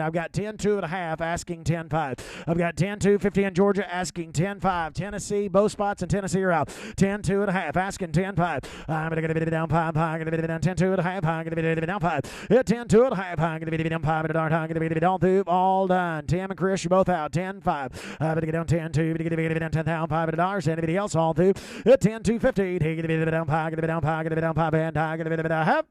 I've got 10 2 and a half asking 10 5. I've got 10 2 50 in Georgia asking 10 5. Tennessee, both spots in Tennessee are out. 10 2 and a half asking 10 5. I'm going to get it down 5 high. Get it down 10 2 and a half. Get it down 5. 10 2 and a half. Get it down 5. Get it down through. All done. Tim and Chris, you're both out. 10 5. I'm going to get down 10 2. Get it down 10,000. $5. Anybody else all through? 10 2 50. Get it down 5. Get it down 5. Get it down 5. And get it down half.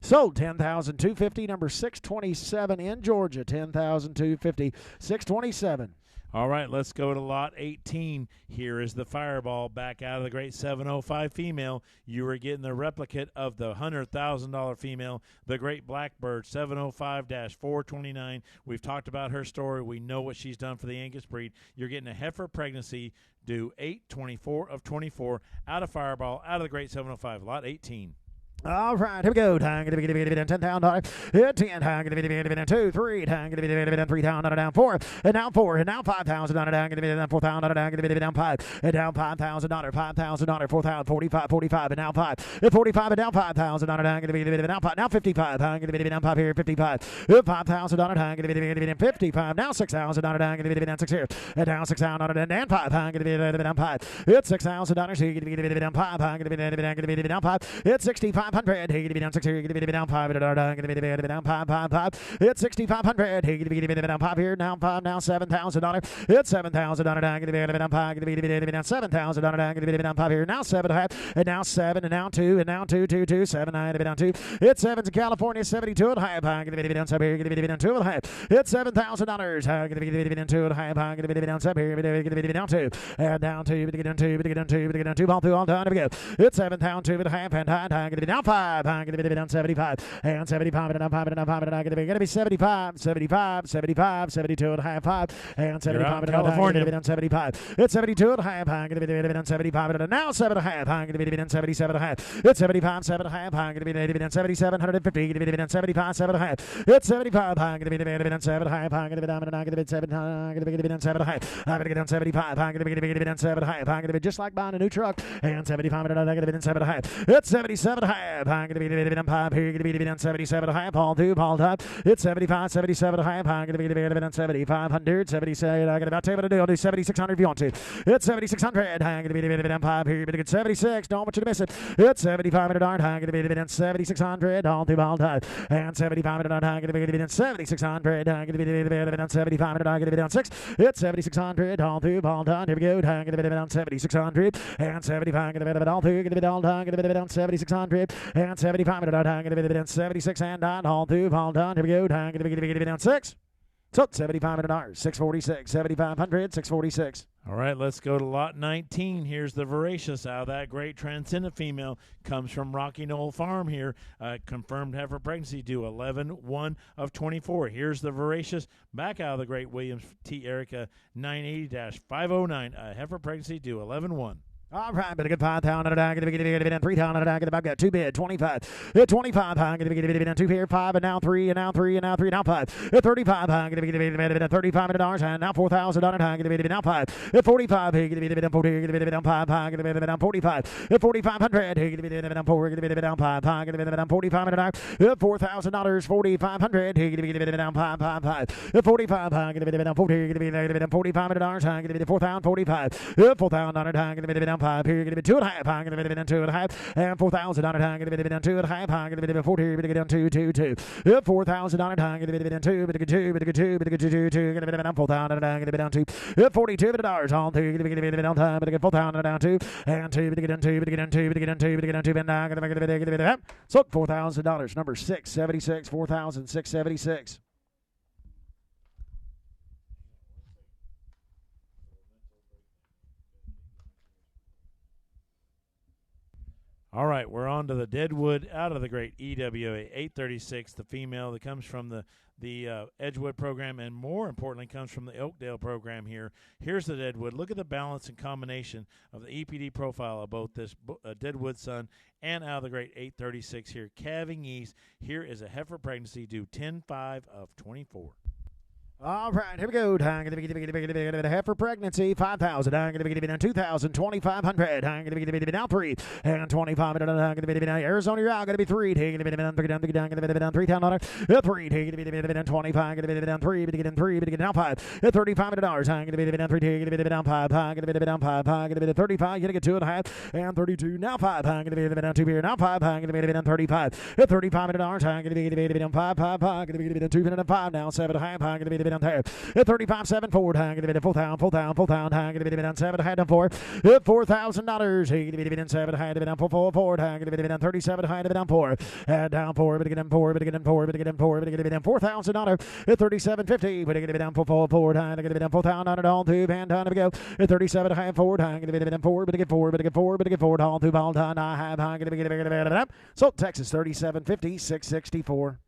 Sold 10,250, number 627 in Georgia. 10,250, 627. All right, let's go to lot 18. Here is the Fireball back out of the great 705 female. You were getting the replicate of the $100,000 female, the great Blackbird 705-429. We've talked about her story. We know what she's done for the Angus breed. You're getting a heifer pregnancy due 8/24 of 24 out of Fireball, out of the great 705, lot 18. All right, here we go. Time to be $10,000. 10 time to be 2, 3 time to be $3,000 down 4, and now 4, and now $5,000 down to be down $4,000 down to be down 5, and down $5,000, $5,000, 4,000, 45, 45, and now 5, 45, and down $5,000 down to be down 5, now 55, down to be down 5 here, 55, $5,000 down to be down 55, now $6,000 down to be down 6 here, and down $6,000 and down 5, down to be down 5, it's $6,000 here, to be down 5, down to be down 5, it's 65. He could be down 6 here. He could be down 5. Going to be down 5. It's 6,500. He could be down 5 here. Now 5. Now $7,000. It's $7,000. Going to be down 5. Going to be down $7,000. Going to be down 5 here. Now 7.5. And now 7. And now 2. And now 2. 2. 2. 7. Going to be down 2. It's 7's in California. 72 and a half. Going to be down 7 here. Going to be down 2 and a half. It's $7,000. Going to be down 2 and a half. Going to be down 7 here. Going to be down 2. And down 2. Going to be down 2. Going to be down 2. Going to be down 2. All through. All done. Here we go. It's 7,000. 2 and a half. And going to be down now 5. I'm going to be down 75. And 75 and a half, and a half, and a half. Going to be 75, 75, 75, 72 and a half, 5. And 75 and a half. I'm going to be down 75. It's 72 and a half. I'm going to be down 75 and now 7 and a half. I'm going to be down 77 and a half. It's 75, 7 and a half. I'm going to be down 7750. Going to be down 75, 7 and a half. It's 75. I'm going to be down 7 and a half. I'm going to be down 7. I'm going to be down 7 and a half. I'm going to get down 75. I'm going to be down 7 and a half. I'm going to be just like buying a new truck. And 75 and I'm going to be down 7 and a half. It's 77 and a half. I'm going to be down 5 here. Going to be down 77 and a half. Paul 2, Paul top. It's 75, 77 and a half. I'm going to be down 7,500. 77. I'm going to about table to do. I'll do 7,600 if you want to. It's 7,600. I'm going to be down 5 here. You're going to get 76. Don't want you to miss it. It's 75 and a darn. I'm going to be down 7,600. All 2, Paul top. And 75 and a darn. I'm going to be down 7,600. I'm going to be down 75 and a darn. I'm going to be down 6. It's 7,600. All 2, Paul top. Here we go. I'm going to be down 7,600. And 75. I'm going to be down all 2. Going to be down 7,600. And 75 and a darn. I'm going to be down 76 and down. All 2, Paul top. Here we go. I'm going to be down 6. So 75 and a darn. 646. 7,500. 646. All right, let's go to lot 19. Here's the voracious out of that great transcendent female. Comes from Rocky Knoll Farm here. Confirmed heifer pregnancy due 11-1 of 24. Here's the voracious back out of the great Williams T. Erica 980-509. Heifer pregnancy due 11-1. All right, but a good 5,000 and I'm going to be down 3,000 and I've got 2 bid, 25. 25, I'm going to be down 2 here, 5, and now 3, and now 3, and now 3, now 5. 35, I'm going to be down 35 dollars, and now $4,000, I'm going to be down 5. 45, I'm going to be down 40, I'm going to be down 5, I'm going to be down 45. 4,500, I'm going to be down 4, I'm going to be down 5, I'm going to be down 45 $4,000, $4,500, I'm going to be down 5, 45, I'm going to be down 40, I'm going to be down $4,500, I'm going to be down 4,000, 45. $4,000, I'm going to be down 5 here, going to be 2 and a half. I'm going to be down 2 and a half, and $4,000. I'm going to be down 2 and a half. I'm going to be down 40. Going to be down 2, 2, 2. $4,000. I'm going to be down 2, but 2, but 2, but 2, 2. Going to be down 4,000. I'm going to be down 2. $42 on 2. Going to be down time, but 4,000 down 2 and 2, but down 2, but down 2, but down 2, but down 2. And I'm going to be down. So $4,000. Number 676. 4,676. All right, we're on to the Deadwood out of the great EWA 836, the female that comes from the Edgewood program, and more importantly comes from the Oakdale program here. Here's the Deadwood. Look at the balance and combination of the EPD profile of both this Deadwood son and out of the great 836 here. Calving East, here is a heifer pregnancy due 10-5 of 24. All right, here we go. I'm going to be heifer pregnancy, 5,000. I'm going to be down 2,000, 2,500. I'm going to be down 3 and 25. I'm going to be down Arizona. You're out. Going to be 3. Going to be down 3. Going to be down $3,000. 3. Going to be down 25. Going to be down 3. Going to be down 3. Going to be down 5. $3,500. I'm going to be down 3. Going to be down 5. I'm going to be down 5. I'm going to be down 35. Going to get 2 and a half and 32. Now 5. I'm going to be down 2 here. Now 5. I'm going to be down 35. $3,500. I'm going to be down 5. I'm going to be down 2 and 5. Now 7 and a half. I'm going to be down there. 35.7 forward. I'm going to be down 4,000. I'm going to be down 7 and a half down 4. $4,000. I'm going to be down 7 and a half down 4 forward. I'm going to be down 37 and a half down 4. And down 4. But again 4. But again 4. But again 4. But again down $4,000. $37.50. But again down 4 forward. I'm going to be down 4,000 all 2 and time to go. 37 and a half forward. I'm going to be down 4. But again 4. But again 4. But again 4 all 2 all time. I have. I'm going to be down. So Texas 37.50. 664.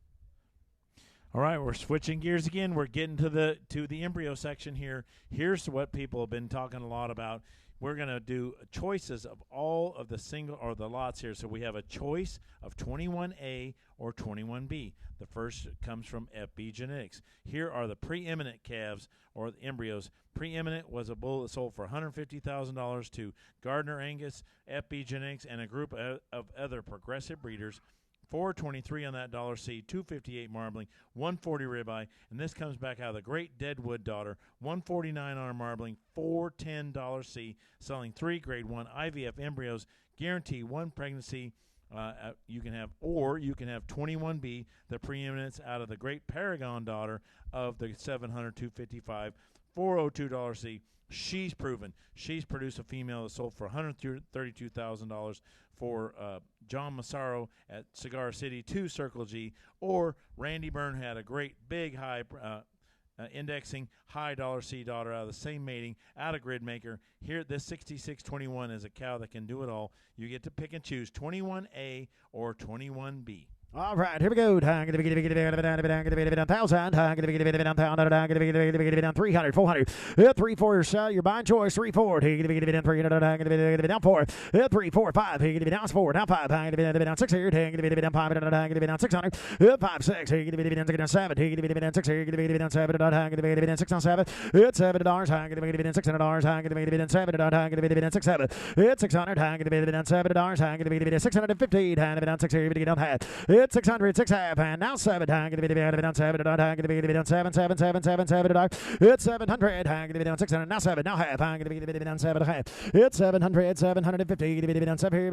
All right, we're switching gears again. We're getting to the embryo section here. Here's what people have been talking a lot about. We're going to do choices of all of the single or the lots here. So we have a choice of 21A or 21B. The first comes from FB Genetics. Here are the preeminent calves or the embryos. Preeminent was a bull that sold for $150,000 to Gardner Angus, FB Genetics, and a group of other progressive breeders. 423 on that dollar C, 258 marbling, 140 ribeye, and this comes back out of the great Deadwood daughter, 149 on marbling, 410 dollar C, selling 3 grade 1 IVF embryos, guarantee 1 pregnancy. You can have 21B, the preeminence out of the great Paragon daughter of the 700 255, 402 dollar C. She's proven. She's produced a female that sold for $132,000 for John Massaro at Cigar City 2 Circle G, or Randy Byrne had a great big high indexing, high dollar C daughter out of the same mating, out of grid maker. Here, this 6621 is a cow that can do it all. You get to pick and choose 21A or 21B. All right, here we go. 1,000, 300, 400. 3, 4, you're buying choice. 3, 4. 300, 4. 3, 4, 5. Down 4. Down 5. Down 6 here. Down 5. Down 600. 5, 6. Down 7. Down 6 here. Down 7. Down 6 on 7. It's $7. $600. Down 7. Down 6 7. It's $600. Down $7. 650. Down 6 here. Down half. It's 600, 6 half, and now 7. Down 7, down 7, down 7, 7, 7, 7, 7. It's 700, down 600, now 7, now half, down 7 half. It's 700, 750, down 7 here,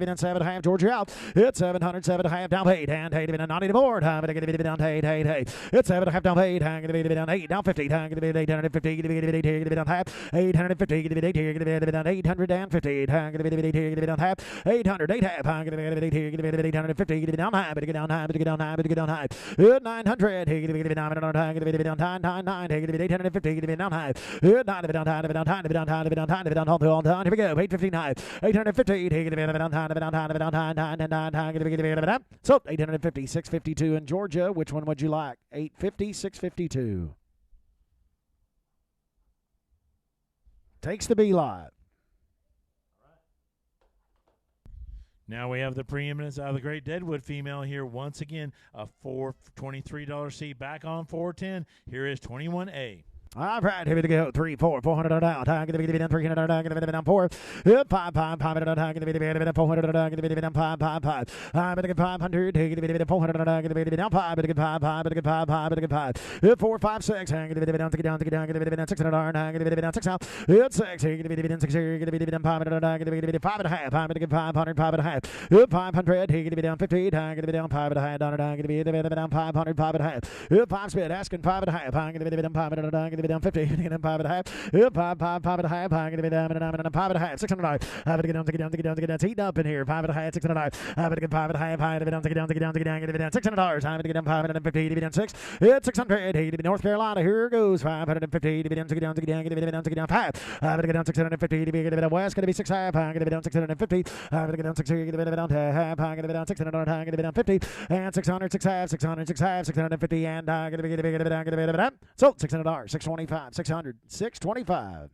down 7 half. Georgia out. It's 700, 7 half, down 8, and 90 to board. Down 8. It's 7 half, down 8, down 8, down 50, 850, down half, 850, down 850, down half, 800, 8 half, 850, down high, but get down high, but get down high, but get down high. 900, he can be down, down, down, he can be down, 999, he can be 850, he can be down high. 9, down, down, down, down, down, down, down, down, all down. Here we go, 859, 850, he can be down, down, down, down. So 850, 652 in Georgia. Which one would you like? 850, 652. Takes the B lot. Now we have the preeminence out of the Great Deadwood female here once again. A $423 C back on 410. Here is 21A. All right, here we go. 3, 4, 400 down. Down 300 down 4. 5, 5, 500 down. 400 down 5, 5, 5. 500. 400 down 5. 5. 4, 5, 6. Down 600 down 6 out. It's 6. 6 down 500 down 5 and a half. 500 5 and a half. 500 down 50. Down 5 and a half. Down 500 5 and a half. 5 spit asking 5 and a half. 500 down down 50, down 5 and a half, 5 and a half, 5 and a half, 600. Have to get down, it's heating up in here. 5 and a half, 600. Have to get 5 and a half, $600. Have to get down 550, down 6. It's 600. North Carolina, here goes 550, down 5. Have to get down 650, down west, going to be 6 half, going to be down 650. Have to get down 600, down half, going to be down 600, going to be down 50, and 600, 6 half, 600, 6 half, 650, and going to be down. So $600, 625, 600, 625.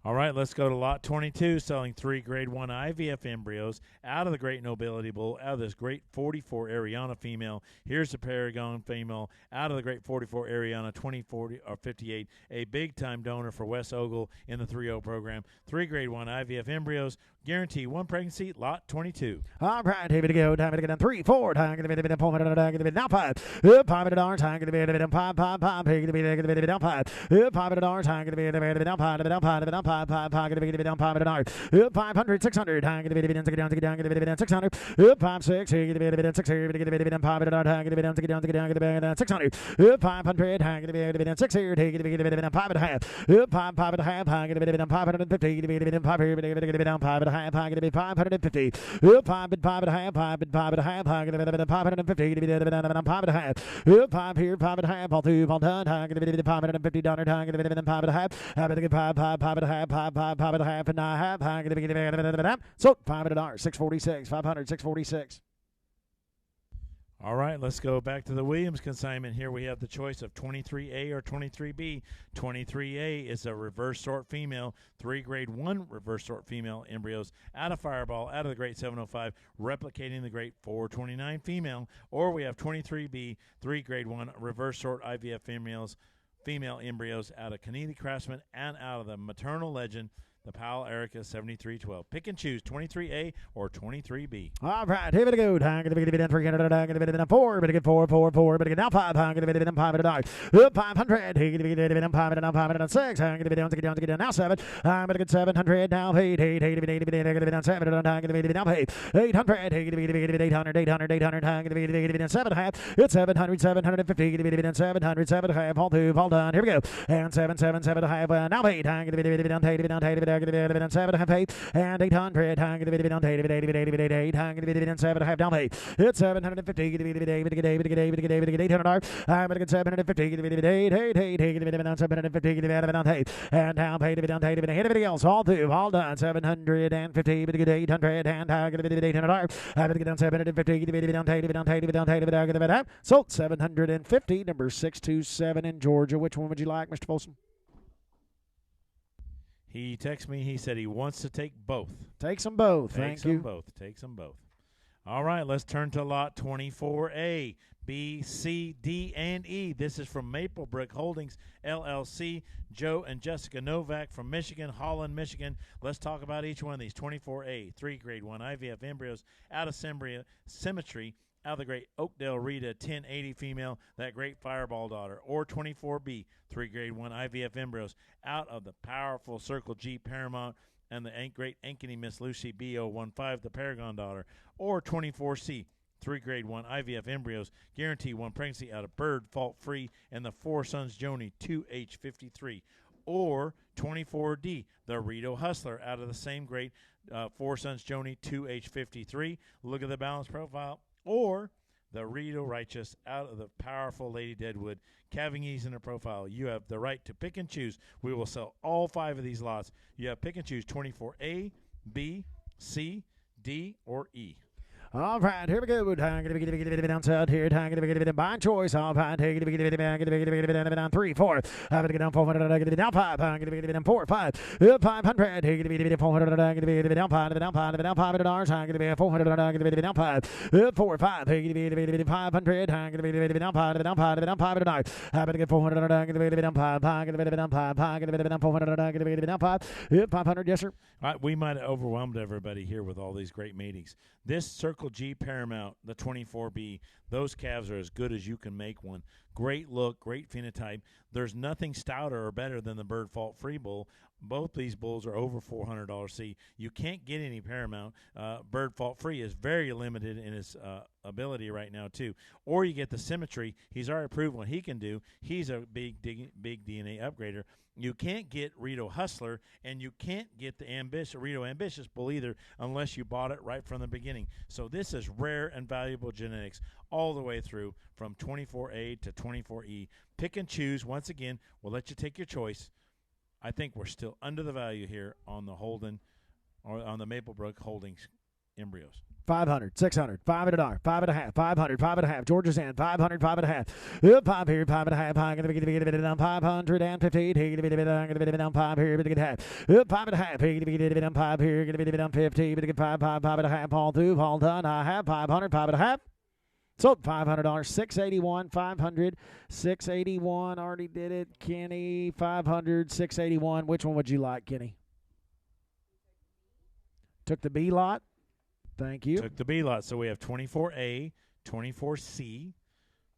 All right, let's go to lot 22, selling 3 grade 1 IVF embryos out of the Great Nobility Bull, out of this Great 44 Ariana female. Here's the Paragon female out of the Great 44 Ariana 2040 or 58, a big-time donor for West Ogle in the 3-0 program. 3 grade 1 IVF embryos, guarantee 1 pregnancy, lot 22. All right, here we go. Time to get down 3, 4, time to get down 400, now 5. $500, time to get down 5, 5, 5, to get down 5. $500, time to get down 5, down 5, down 5. 500, down 500, 500, 600, down 600, 5, 6, down 600, down 500, down 600, 500, down 6 here, down 5 and a half, 5 and a half, down 550, down 5 and a half, 550, 5 and 5 and a half, 5 and 5 and a half, 550, down 5 and a half, 5 here, 5 and a half, all 2, all done, 550, down 5 and a half, 5 and a half, 5 and a half, and a half. So $500, 646, 500, 646. All right, let's go back to the Williams consignment. Here we have the choice of 23A or 23B. 23A is a reverse sort female, 3 grade 1 reverse sort female embryos out of Fireball, out of the Great 705, replicating the Great 429 female. Or we have 23B, 3 grade 1 reverse sort IVF female embryos out of Keneally Craftsman and out of the maternal legend, the Powell Erica 7312. Pick and choose 23A or 23B. All right, here we go. Down 300, down 4, but get 4, 4, 4, but get down 5, down 500, 500, down 6, down now 7, but get 700, now 8, down 7, down 8, 800, 800, down 7 half, it's 700, 750, down 700, 7 half, all 2, all done. Here we go. And 7, 7, 7 half, now 8, down 8, 7.5 pay, and 800 down pay. It's 750 $800. I'm going to get 750 and down pay everybody else all through all done 750 800 and I'm going to get $800. I'm going to get down 750 sold 750 number 627 in Georgia. Which one would you like, Mr. Folsom? He texted me. He said he wants to take both. Takes them both. Thank you. Takes them both. All right, let's turn to lot 24A, B, C, D, and E. This is from Maple Brick Holdings, LLC. Joe and Jessica Novak from Michigan, Holland, Michigan. Let's talk about each one of these. 24A, 3 grade 1 IVF embryos out of symmetry, out of the great Oakdale Rita 1080 female, that great Fireball daughter. Or 24B, 3 grade 1 IVF embryos out of the powerful Circle G Paramount and the great Ankeny Miss Lucy B015, the Paragon daughter. Or 24C, 3 grade 1 IVF embryos, guarantee 1 pregnancy out of Bird Fault Free and the Four Sons Joni 2H53. Or 24D, the Rito Hustler out of the same great Four Sons Joni 2H53. Look at the balance profile. Or the Rito Righteous out of the powerful Lady Deadwood, calving ease in her profile. You have the right to pick and choose. We will sell all 5 of these lots. You have pick and choose 24A, B, C, D, or E. All right, here we go. Time to get downside here. Time to get by choice. All right, take it down 3, 4. I'm going to get down 400. Get down 5. I'm going to get down 4, 5. 500. Take it 400. Get down 5. Down $5. I'm going to be 400. Get down 5. 4, 5. Take it 500. I'm going to be down 5. Down 5. I'm going to get 400. Get down 5. Get down 5. Get down 400. Get down 5. 500. Yes, sir. All right, we might have overwhelmed everybody here with all these great meetings. This Circle G Paramount, the 24B, those calves are as good as you can make one. Great look, great phenotype. There's nothing stouter or better than the Bird Fault Free bull. Both these bulls are over $400. See, you can't get any Paramount. Bird Fault Free is very limited in his ability right now, too. Or you get the Symmetry. He's already proved what he can do. He's a big DNA upgrader. You can't get Rito Hustler, and you can't get the Rito Ambitious bull either unless you bought it right from the beginning. So this is rare and valuable genetics all the way through from 24A to 24E. Pick and choose. Once again, we'll let you take your choice. I think we're still under the value here on the Holden or on the Maplebrook Holdings embryos. 500, 600, $500, 5.5, 500, 5.5. Georgia's in 500, 5.5. 5 here, 5.5. I'm going to get it down 550. Take it down 5 here, but get half. 5.5. Take it down 5 here, get it down 50. But get 5.5. All through, all done. I have 500, 5.5. Sold $500, 681, 500, 681. Already did it. Kenny, 500, 681. Which one would you like, Kenny? Took the B lot. Thank you. Took the B lot. So we have 24A, 24C,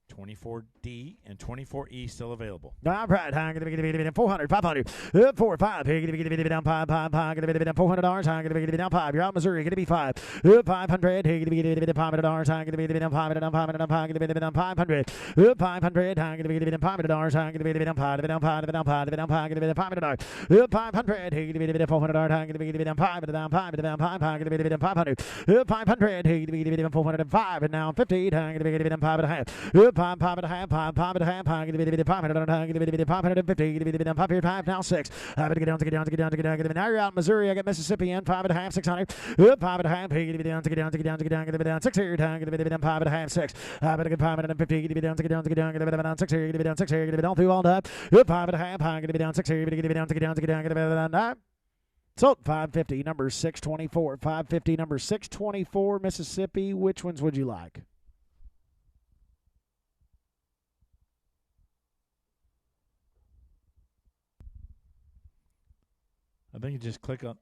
24D, and 24E still available. All right. I'm going to get it 400, 500, 4, 5. Here, going to get it down 5, 5, 5. Going to get it down $400. I'm going to get it down 5. You're out Missouri. Going to be 5. 500. Here, going to get it down $500. I'm going to get it down 5. Down 5. Down 5. Going to get it down 500. 500. I'm going to get it down $500. I'm going to get it down 5. Down 5. Down 5. Down 5. Going to get it down $500. 500. Here, going to get it down $400. I'm going to get it down 5. Down 5. Down 5. I'm going to get it down 500. 500. Here, going to get it down 405. And now 50. I'm going to get it down 5.5. 5.5. 5.5. I'm going to get it 500. I'm going to get it 550. Get it down 5 here. 5 now 6. I'm going to get down. Now you're out in Missouri. I got Mississippi in 5.5. 600. 5.5. Here, get it down. Get it down 6 here. I'm going to get it down 5.5. 6. I'm going to get 550. Get it down. Get it down 6 here. Get it down 6 here. Get it all through all up. 5.5. I'm going to get down 6 here. Get it down. Get it down. Sold 550. Number 624. 550. Number 624. Mississippi. Which ones would you like? I think you just click on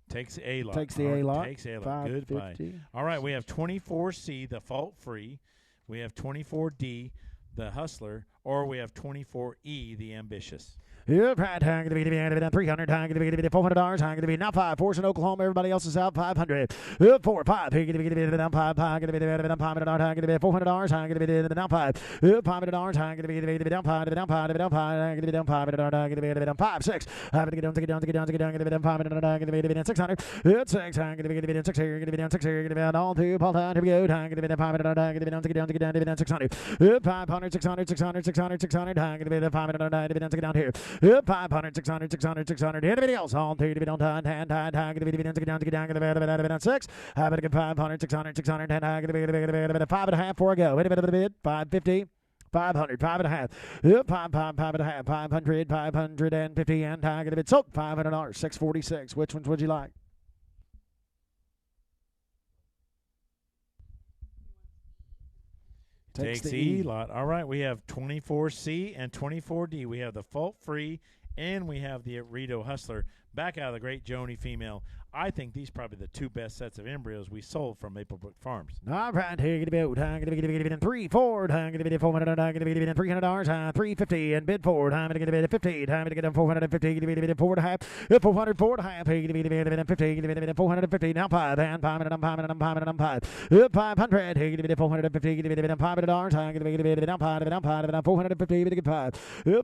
takes the A lot. Takes the A lot. Takes A lot. Goodbye. All right, we have 24C, the Fault Free. We have 24D, the Hustler, or we have 24E, the Ambitious. Yep, right. Going to be $300. Going to be $400. Going to be now 5. Force in Oklahoma. Everybody else is out 500. 4, 5. Going to be down 5. Going to be down $500. Going to be $400. Going to be down 5. $500. Going to be down 5. Down 5. Down 5. Going to be down $500. Going to be down 5. 6. Going to get down. Going to be down $500. Going to be down 600. 6. Going to be down 6 here. Going to be down 6 here. Going to be down all 2. Paul time. Here we go. Going to be down $500. Going to be down. Going to be down 600. 500. 600. 600. 600. 600. Going to be down $500. Going to be down here. 500, 600, 600, 600. Anybody else on to be on time, hand, going to be down, get down, get down, 6. I'm going to get 500, 600, 600, and I'm going to be 5.5 before I go. Anybody bid? 550. 500, 5.5. Yep, 5.5, 500, 550, and I'm going to bid. So $500, 646. Which ones would you like? Takes the E lot. All right, we have 24C and 24D. We have the fault-free, and we have the Rito Hustler. Back out of the great Joni female. I think these are probably the 2 best sets of embryos we sold from Maplebrook Farms. All right, here to be out. I'm going to be 3, 4. I'm going to be $400. I'm going to be $300. 350 and bid forward. I'm going to get 50. I'm going to get 450. Going to be 4.5. 400, 4.5. Going to be 50. Going to be 450. Now 5 and 5 and 5 and 5 and 5. 500. Going to be 450. Going to be $500. I'm going to be down 5 and 5 and 450. Going to get 5.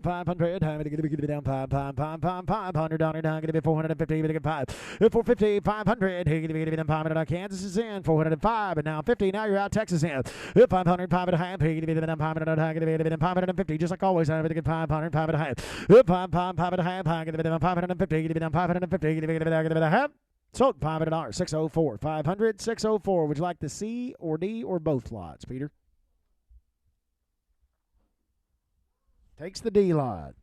500. I'm going to be down 500. I'm going to be 450. Going to get 5. 450. 500. Going to be down 500. Kansas is in 405 and now 50. Now you're out. Texas in 500. 5.5. Going to be down 500. Going to be down 550. Just like always. I'm going to get 500. 5.5. 5.5. Going to be down 550. Going to be down 550. Going to be down sold $500. 604. 500. 604. Would you like the C or D or both lots, Peter? Takes the D lot.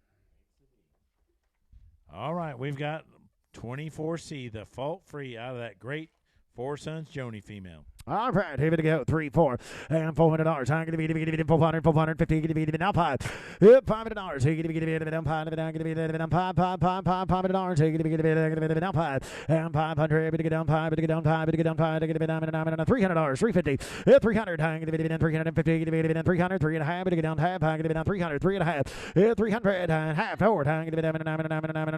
All right, we've got 24C, the fault-free out of that great Four Sons Joni female. All right, here we go. 3, 4, and $400. I'm going to be 400, 450. Going to be now 5. $500. Going to be down 5. Going to be down 5. $500. Going to be down 5. And 500. Going to get down 5. Going to get down 5. Going to get down 5. Going to be down $300. 350. 300. Going to be down 350. Going to be down 300. 3.5. Going to get down half. Going to be down 300. 3.5. 300 and half. Forward. Going to be down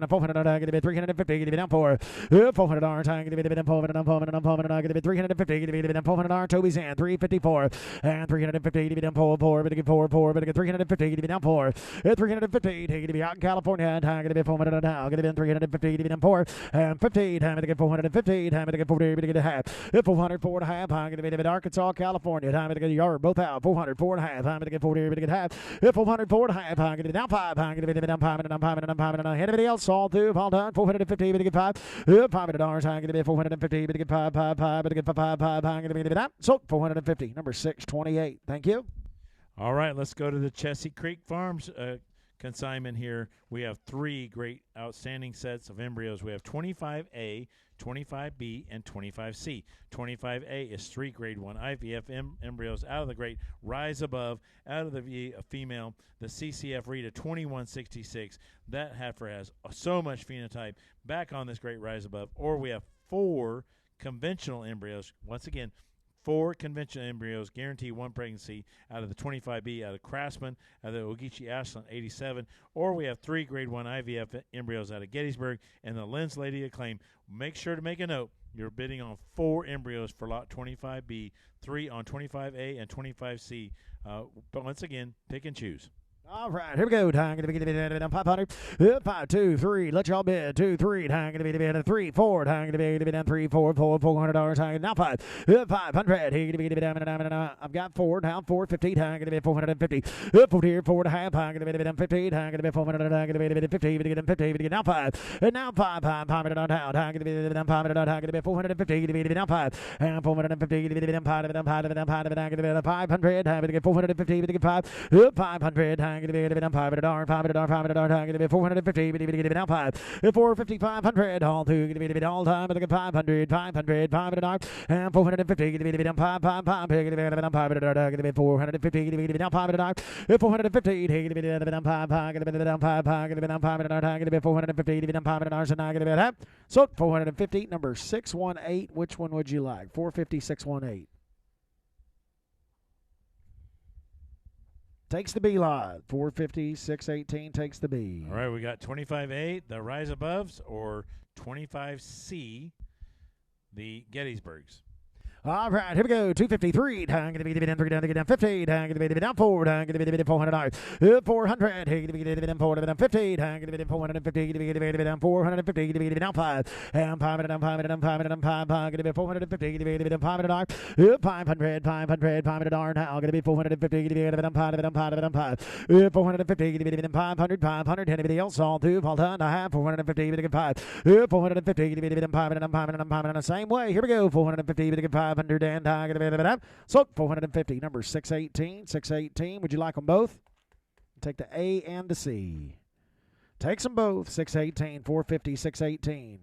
400. Going to be 350. Going to be down 4. $400. Going to be down 400. Going to be 350. Going to be down $400. Toby's in 354 and 350 to be down 4, but to get 4, but to get 350 to be down 4. 350 to be out in California. And going to be 400 now. Going to be 350 to be down 4 and 50. Time to get 450. Time to get 40 to get a half. 400 4.5. I'm going to be in Arkansas, California. Time to get a yard both out. 400 4.5. Time to get 40 to get half. 400 4.5. I'm going to be down 5. I'm going to be down 5 and 5 and 5 and anybody else all through. All done. 450 to get 5. $500. I'm going to be 450 to get 5 to get 5. I'm going to be that. So 450, number 628. Thank you. All right, let's go to the Chesapeake Creek Farms consignment here. We have 3 great outstanding sets of embryos. We have 25A, 25B, and 25C. 25A is 3 grade 1 IVF embryos out of the great Rise Above, out of the female, the CCF Rita 2166. That heifer has so much phenotype. Back on this great Rise Above. Or we have 4 conventional embryos. Once again, 4 conventional embryos, guarantee 1 pregnancy out of the 25B, out of Craftsman, out of the Ogeechee Ashland 87, or we have 3 grade 1 IVF embryos out of Gettysburg and the Lens Lady Acclaim. Make sure to make a note. You're bidding on 4 embryos for lot 25B, 3 on 25A and 25C. But once again, pick and choose. All right, here we go. Time going to be down 500. 5, 2, 3. Let y'all bid. 2, 3. Time going to be down 3, 4. Time going to be down 3, 4, $400. Time now 5. 500. Here going to be down. I've got 4 down 450. Time going to be 450. 40 here 4.5. Time going to be down 50. Time going to be 400. Time going to be 50. Going to get 50. Going to get now 5. And now 5. 500 down. Time going to be down 500. Time going to be 450. Going to be down 5. And 450. Going to be down 5. Down 5. Down 5. Down going to be 500. Time going to get 450. Going to get 5. 500. Time going to be down $500. $500. Going to be 450. Going to be down 5. 450. 500. All 2. Going to be all time. Going to get 500. $500. And 450. Going to be down 5. Going to be down 500. Going to be 450. Going to be down $500. 450. Going to be down 5. Going to be down 5. Going to be down $500. Going to be 450. Going to be down $500. And now going to be that. So 450. Number 618. Which one would you like? 450. 618. Takes the B lot. 450, 618 takes the B. All right, we got 25A, the Rise Aboves, or 25C, the Gettysburgs. All right, here we go. 253. Going to be dividend 3 down to get down 50. Going to be dividend 4. Going to be dividend $400. 400. Going to be dividend 4 dividend 50. Going to be dividend 450. Going to be dividend 450. Going to be dividend 5. And 5 and 5 and 5 and 5. Going to be 450. Going to be dividend $500. 500. 500. $500 now. Going to be 450. Going to be dividend 5 dividend 5 dividend 5. 450. Going to be dividend 500. 500. Anybody else? All two. All done. I have 450. Dividend 5. 450. Going to be dividend 5 and 5 and 5 and the same way. Here we go. 450. Dividend 5. And so 450, number 618. 618. Would you like them both? Take the A and the C. Takes them both. 618, 450, 618.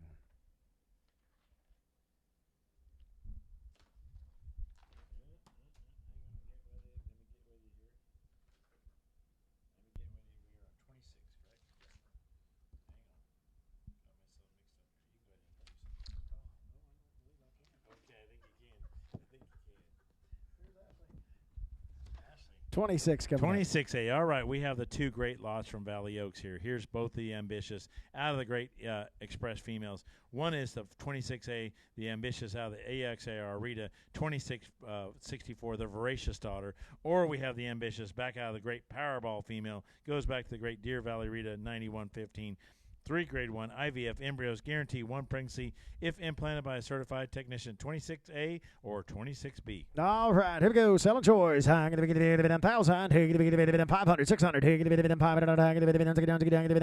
Ashley. 26 coming 26A. All right, we have the two great lots from Valley Oaks here. Here's both the Ambitious out of the great Express females. One is the 26A, the Ambitious out of the AXAR Rita, 2664, the Voracious daughter. Or we have the Ambitious back out of the great Powerball female. Goes back to the great Deer Valley Rita, 9115. 3 grade 1 IVF embryos, guarantee 1 pregnancy if implanted by a certified technician. 26A or 26B. All right, here we go. Selling choice. I'm going to be dividend 1,000. Here going to be dividend 500, 600. Here going to be dividend 500. I'm going to be dividend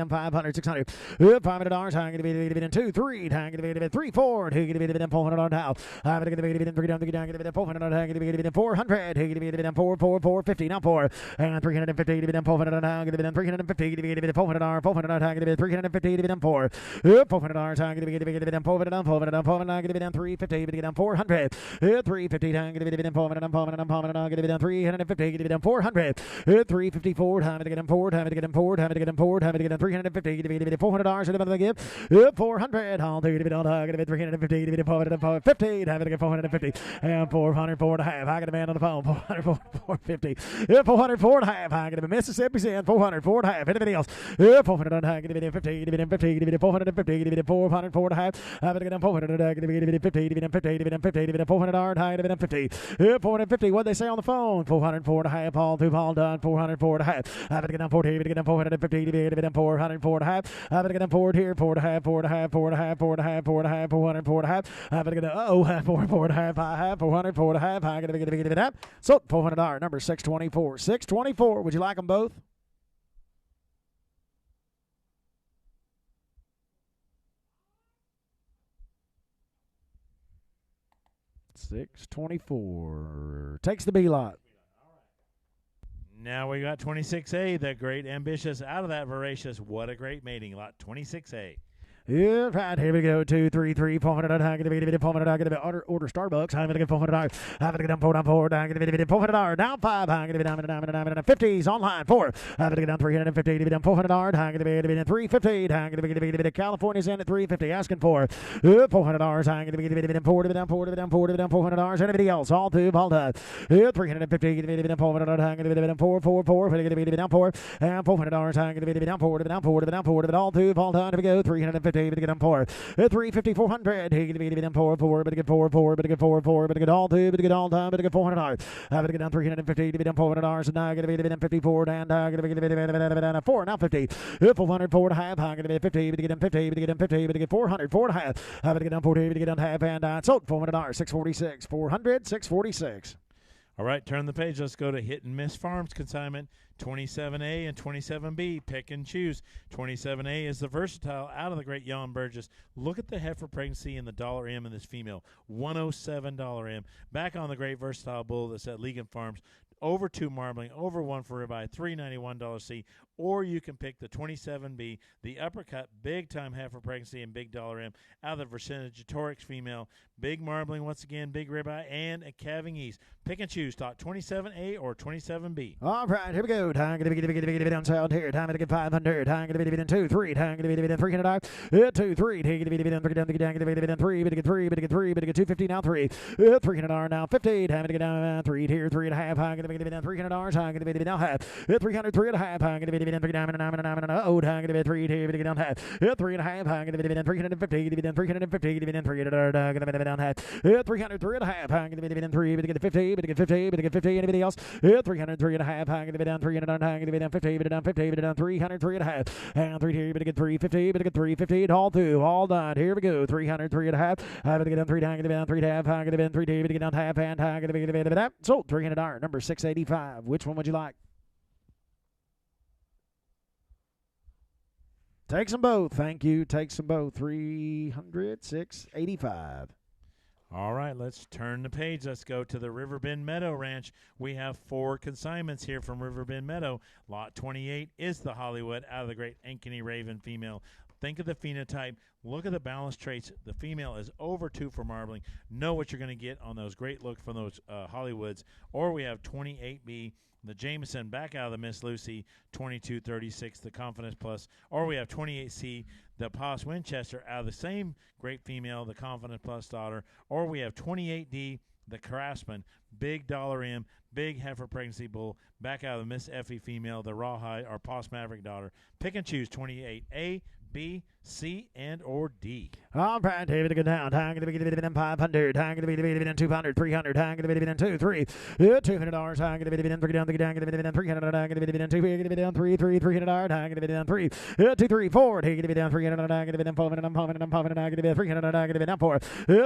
500, 600. $500. I'm going to be dividend 2, 3. I'm going to be dividend 3, 4. Here going to be dividend $400 now. I'm going to be dividend 3 down. I'm going to be dividend 400. I'm going to be dividend 400. Here going to be dividend 4, 4, 450. Now 4 and 350. Dividend 400. I'm going to be dividend 350. Dividend $400. 400. I'm going to be 350. Dividend 4. $400. I'm going to be dividend 400. I'm going to be dividend 350. Dividend 400. 350. I'm going to be dividend 400. I'm going to be dividend 350. Dividend 400. 354. I'm going to get them 4. I'm going to get them 4. I'm going to get them 4. I'm going to get them 350. Dividend $400. I'm going to give 400. I'll do dividend. I'm going to be 350. Dividend 450. I'm going to get 450 and 404 and a half. I got a man on the phone. 450. 404 and a half. I'm going to be Mississippi's in 404 and a half. Anybody else? 400. I'm going to be 50. Dividend 50. Dividend 450. Dividend 404 and a half. I'm going to get them 400. I'm going to be dividend 50. Dividend 50. Dividend 50. Dividend $400. Dividend 50. 450. What they say on the phone? 404 and a half. All two. All done. 404 and a half. I'm going to get them 40. I'm going to get them 450. Dividend 404 and a half. I'm going to get them 4 here. 4 and a half. 4 and a half. 4 and a half. 4 and a half. 4 and a half. 404 and a half. I'm going to get 4 and a half. I have 404 and a half. I'm going to get that. So $400. Number 624. 624. Would you like them both? 624. Takes the B lot. Now we got 26A, the great Ambitious out of that Voracious. What a great mating lot. 26A. Yeah, right. Here we go. 2, 3, 3, 400. I'm going to be dividend 400. I'm going to be order Starbucks. I'm going to get $400. I'm going to get down 4. I'm going to be dividend $400. Down 5. I'm going to be down 50s online 4. I'm going to get down 350. Dividend $400. I'm going to be dividend 350. I'm going to be dividend California's in at 350. Asking for $400. I'm going to be dividend 4. Dividend $400. Anybody else? All two. All done. 350. Dividend $400. I'm going to be dividend 4. I'm going to be dividend 4. And $400. I'm going to be dividend 4. Dividend all two. All done. Here we go. 350. But to get them 4. 350, 400. He can be them 4, but to get 4, but to get 4, but to get all 2, but to get all done, but to get $400. I'm to get down 350 to be them $400, and now I'm going to be them 54, and I'm going to be them 4, now 50. 400, 4 and a half. I'm going to be 50, but to get them 50, but to get them 50, but to get 400, 4 and a half. I'm going to get down 40, but to get down half, and sold $400, 646, 400, 646. All right, turn the page. Let's go to Hit and Miss Farms consignment, 27A and 27B. Pick and choose. 27A is the versatile out of the great Jan Burgess. Look at the heifer pregnancy and the $M in this female, $107 M. Back on the great versatile bull that's at Legan Farms, over 2 marbling, over 1 for ribeye, $391 C. Or you can pick the 27B, the uppercut, big-time heifer pregnancy and big $M out of the Vercingetorix female, big marbling once again, big ribeye, and a calving east. Pick and choose. Talk 27A or 27B. All right, here we go. Time going to be down south here. Time to get 500. Time going to be 2, 3. Time going to be 300. 2, 3. Time going to be down 3. Down to get 3. But to get 3. But to get 3. But to get 250 now 3. $300 now 50. Time to get down 3 here. 3 and a half. Time going to $300. I'm going to be down half. 303 and a half. I'm going to be down 3 diamond. I'm going to be 3 down half. 3 and a half. I'm going to be down 350. 350. 300. I'm going to be down half. 303 and a half. I'm going to be down 3. But get 50. But get 50. But get 50. Anybody else? 303 and a half. I'm going to be down 300. I'm going to be down 50. But down 50. But down 303 and a half. And 3 but get 350. But get 350. All through. All done. Here we go. 303 and a half. I'm going to get down 3. I'm going to be down 3 half. I'm going to be down 3 but get down half. And I'm going to be down. So $300. Number 685. Which one would you like? Takes them both. Thank you. Takes them both. 300, 685. All right, let's turn the page. Let's go to the Riverbend Meadow Ranch. We have 4 consignments here from Riverbend Meadow. Lot 28 is the Hollywood out of the great Ankeny Raven female. Think of the phenotype. Look at the balance traits. The female is over 2 for marbling. Know what you're going to get on those great looks from those Hollywoods. Or we have 28B, the Jameson back out of the Miss Lucy, 2236, the Confidence Plus. Or we have 28C, the Poss Winchester out of the same great female, the Confidence Plus daughter. Or we have 28D, the Craftsman, big dollar M, big heifer pregnancy bull, back out of the Miss Effie female, the Rawhide, our Poss Maverick daughter. Pick and choose 28A, B, C, and or D. All right, David, go down. I'm going to be dividend 500. I'm going to be dividend 200, 300. I'm going to be dividend 2, 3. $200. I'm going to be dividend 3 down. I'm going to be dividend 300. I'm going to be dividend 2. I'm going to be down 3, $300. I'm going to be down 3. 2, 3, 4. I'm going to be down 300. I'm going to be down 400. I'm going to be 300. I'm going to be down 4.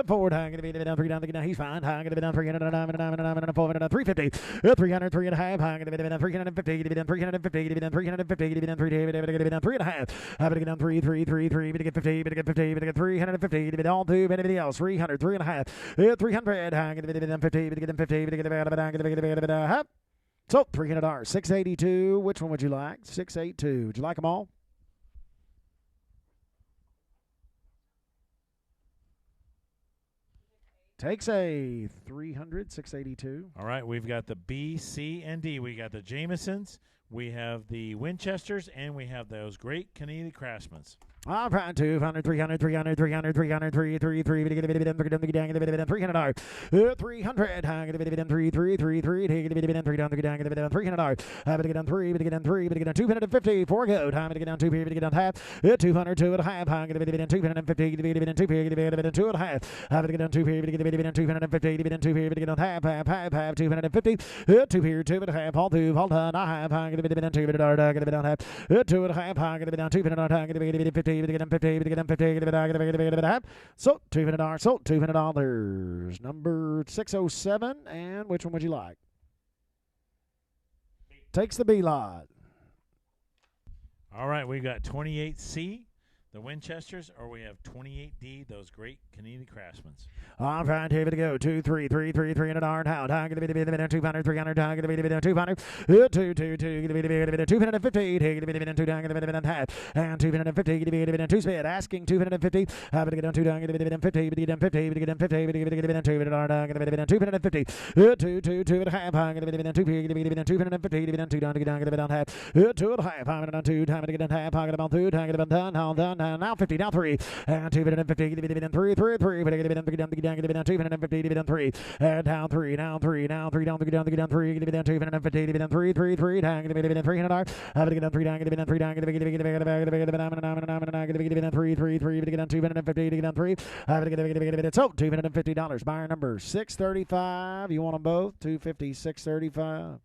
4. I'm going to be down 3 down. He's fine. I'm going to be down 300. I'm 400. 350. 300, 3 and a half. I'm going to be down 350. Give me down 350. Give me down 350. Give me down 3. Give me down 3 and a half. I'm going to get down 3, 3, 3, 3. But to get 50. But to get 50. But to get 350. To be all two. But anybody else? 300, 3 and a half. 300. I'm going to be down 50. But to get them 50. But to get them half. So $300. 682. Which one would you like? 682. Would you like them all? Takes a 300, 682. All right, we've got the B, C, and D. We got the Jamesons, we have the Winchesters, and we have those great Canadian Craftsmans. All right, 200, 300, 300, 300, 300, 3, 3, 3, take a dividend, $300. 300, I'm going to dividend 3, 3, 3, 3, take a dividend, $300. I'm going to get down 3, but to get down 3, but to get down 250, 4 go. Time to get down 2 here, but to get down half. 200, 2 and a half. I'm going to dividend 250, dividend 2 here, dividend 2 and a half. I'm going to get down 2 here, but to get dividend 250, dividend 2 here, but to get down half, 250. 2 here, 2 and a half, all done. I have, I'm going to dividend 2, but I'm going to be down half. 2 and a half, I'm going to be down 200, I'm going to be 50. To get them 50, to get them 50, to get them so $200. So $200. Number 607. And which one would you like? Takes the B lot. All right, we've got 28C, the Winchesters, or we have 28D, those great Canadian Craftsmen. All right, here we go. 2, 3, 3, 3, 3 and an hour. How? I'm going to be 200, 300. I'm going to be 200. 2, 2, 2. Going to be 250. Going to be 2 down. Going to be half. And 250. Going to be 2 spit. Asking 250. I'm going to get down 2 down. Going to be 50. But get down 50. But get down 50. But get down 2. Going to be 250. 2, 2, 2 and a half. I'm going to be 2 here. Going to be 250. Get down 2 down. Get down. Going to be down half. 2 and a half. I'm going to down 2. Time to get down half. I'm going to down 2. Time to get down done. Done. Now 50. Now 3. And 250. Going to be down 3, 3, 3. But get down 250. To be down 3. And down 3. Now 3. Now 3 down. To get down 3. To be down 250. To be down 3, 3, 3. Down. To be down $300. I'm going to get down 3 down. To be down 3 down. To be down 3, 3, 3. To get down 250. To get down 3. I'm going to get so $250. Buyer number 635. You want them both? 250, 635.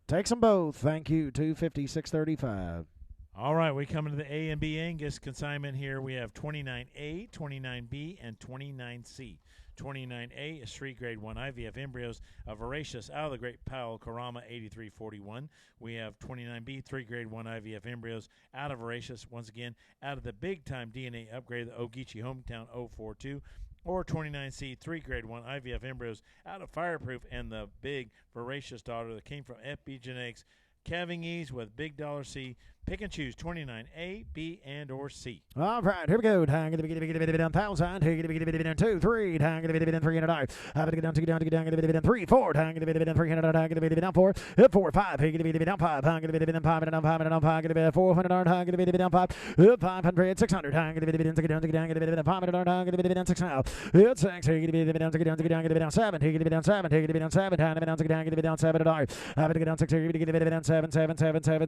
Takes them both. Thank you. 250, 635. All right, we come into the A and B Angus consignment here. We have 29A, 29B, and 29C. 29A is street grade 1 IVF embryos of Voracious out of the great Powell Karama 8341. We have 29B, 3 grade 1 IVF embryos out of Voracious, once again, out of the big time DNA upgrade, the Ogeechee Hometown 042. Or 29C, 3 grade 1 IVF embryos out of Fireproof and the big Voracious daughter that came from FB Genetics. Calving Ease with Big Dollar C, Pick and choose 29A, B, and or C. All right, here we go. Down 1,000. Down 2, 3. Down $300. Have to get down to down 3, 4. Down $300. Down 4. 4, 5. Down 5. Down 5. Down 5. Down 5. $400. Down 5. 500. 600. Down 500. Down 6 now. 6. Down 7. Down 7. Down 7. Down $7. Have to get down 6. Down 7.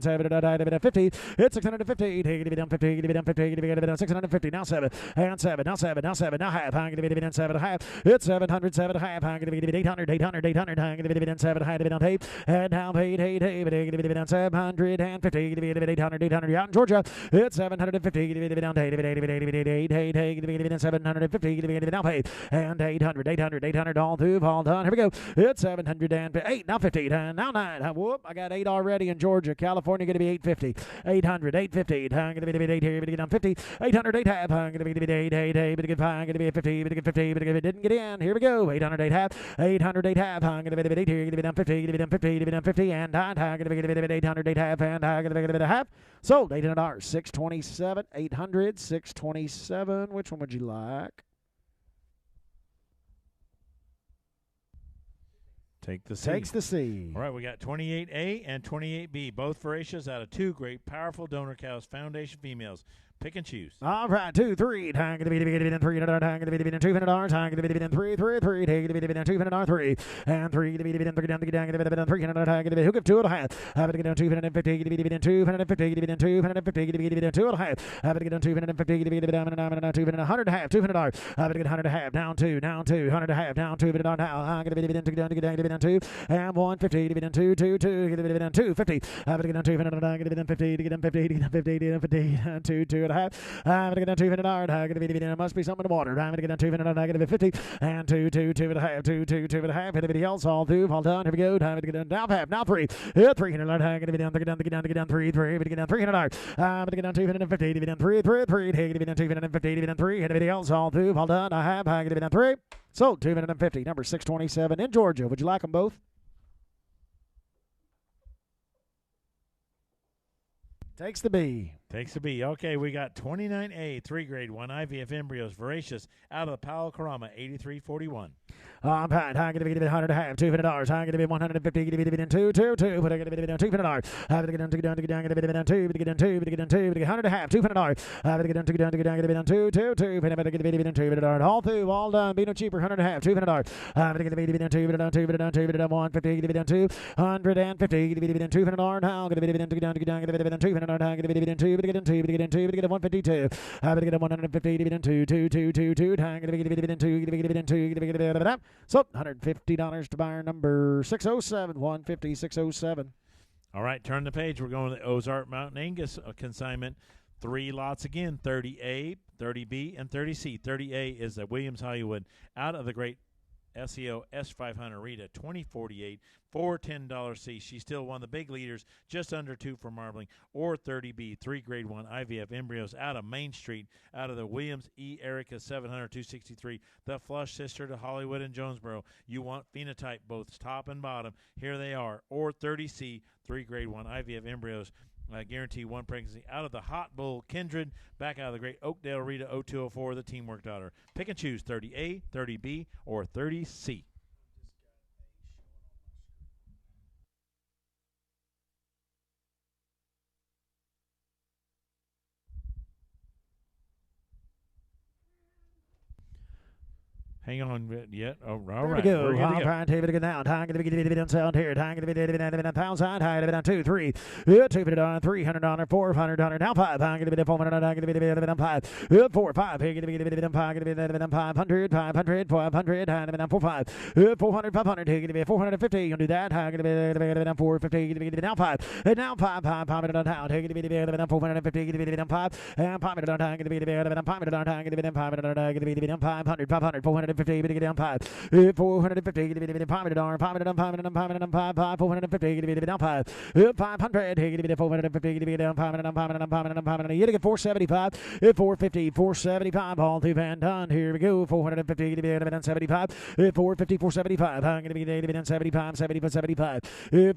7. 50. It's 650. Take it down 50. Down 50. Down 650. Now 7. And 7. Now 7. Now 7. Now half. I'm going to be down 7 half. It's 700. 7 half. I'm going to be 800. 800. 800. I'm going to be down 7 high. Down 8. And now 8. 8. 8. But going to be down 750. Going to be 800. 800. Out in Georgia. It's 750. Going to be down 8. 8. 8. 8. 8. 8. 8. 8. Going to be down 750. Going to be down 8. And 800. 800. 800. All through. All done. Here we go. It's 708. Now 50. Now 9. Whoop. I got 8 already in Georgia. California going to be 850. 800. 850. I'm going to be 8 here. But get down 50. 800. 8 half. I'm going to be 8. 8. 8. But get 5. I'm going to be 50. But get 50. But if it didn't get in, here we go. 800. 8 half. 800. 8 half. I'm going to be 8 here. Going to be down 50. Going to be down 50. Going to be down 50. And I'm going to be 800. 8 half. And I'm going to be a half. Sold. $800. 627. 800. 627. Which one would you like? Take the C. Takes the C. All right, we got 28A and 28B, both voracious out of 2 great, powerful donor cows, foundation females. Pick and choose. All right, 2, 3. I'm going to be $300. I'm going to be $200. I'm going to be $3, 3, 3. Take it to be $200. 3 and 3. Going to be down $300. I'm going to be hook up 2 and a half. I'm going to get down 250. Going to be down 250. Going to be down 250. Going to be down 2 and a half. I'm going to get down 250. Going to be down 200. 100 and a half. $200. I'm going to get 100 and a half. Down 2. Down 2. 100 and a half. Down 2. Now I'm going to be down 2 and 150. Going to be down 2. 2. 2. Going to be down 250. I'm going to get down 200. I'm going to be down 50. Get down 50. Get down 50. Get down 50. Down 2. 2 and a half. I'm going to get down $200. I'm going to be must be something in the water. I'm going to get down $200. I'm going to be 50 and 2. 2. 2 and a half. 2. 2. 2 and a half. Anybody else? All through. All done. Here we go. I'm going to get down now half. Now 3. 300. I'm going to be down. Get down 3. 3. I'm going to get down 300. I'm going to get down 250. To be down 3. 3. 3. Take it to be down 250. To be down 3. Anybody else? All through. All done. I'm going to be down 3. Sold. 250. Number 627 in Georgia. Would you like them both? Takes the B. Takes the B. Okay, we got 29A, 3 grade 1 IVF embryos, voracious, out of the Powell Karama, 8341. I'm going to be 100 and a half, $200. I'm going to be 150. Going to be down 2, 2, 2. But I'm going to be down $200. I'm going to get down, going to be down 2, but get down 2, but get down 2, but get 100 and a half, $200. I'm going to get down, going to be down 2, 2, 2. But I'm going to be down $200. All through, all done. Be no cheaper, 100 and a half, $200. I'm going to be down 2, but down 2, but down 2, but down 150. Going to be down 250. Going to be down $200. Now going to be down, going to be down 200. I'm going to be down 2, but get down 2, but get down 2, but get down 152. I'm going to get 150. Going to be down 2, 2, 2, 2, 2. I'm going to be down 2, going to be down 2, going to be down. So $150 to buyer number 607, 150, 607. All right, turn the page. We're going to the Ozark Mountain Angus consignment. 3 lots again, 30A, 30B, and 30C. 30A is the Williams Hollywood out of the great SEO S500 Rita 2048 for $10 She's still one of the big leaders, just under 2 for marbling. Or 30B, 3 grade 1 IVF embryos out of Main Street, out of the Williams E. Erica 700 263, the flush sister to Hollywood and Jonesboro. You want phenotype, both top and bottom. Here they are. Or 30C, 3 grade 1 IVF embryos. Guarantee 1 pregnancy out of the Hot Bull Kindred, back out of the great Oakdale Rita 0204, the Teamwork daughter. Pick and choose 30A, 30B, or 30C. Hang on yet. Oh, all right. There we go. We're I'll take it down. I'm going to be down sound here. I'm going to be down 1,000. I'm going to be down 2, 3. $200, $300, $400. Now 5. I'm going to be down 400. I'm going to be down 5. 4, 5. I'm going to be down 5. I'm going to be down 500, 500, 500. I'm going to be down 4, 5. 400, 500. I'm going to be 450. You'll do that. I'm going to be down 450. I'm going to be down 5. And now 5, 5. I'm going to be down 450. I'm going to be down 5. And 500. I'm going to be down 500. I'm going to be down 500. I'm going to be down 500. 500. 450, get it down 5. 450, get it down 5, $5, 450, get it down 5. 500, get it 450, get it down 5, you get 475, 450, 475, all to Van Done. Here we go, 450, get it down 75, 450, 475, I'm going to get it down 75, 75,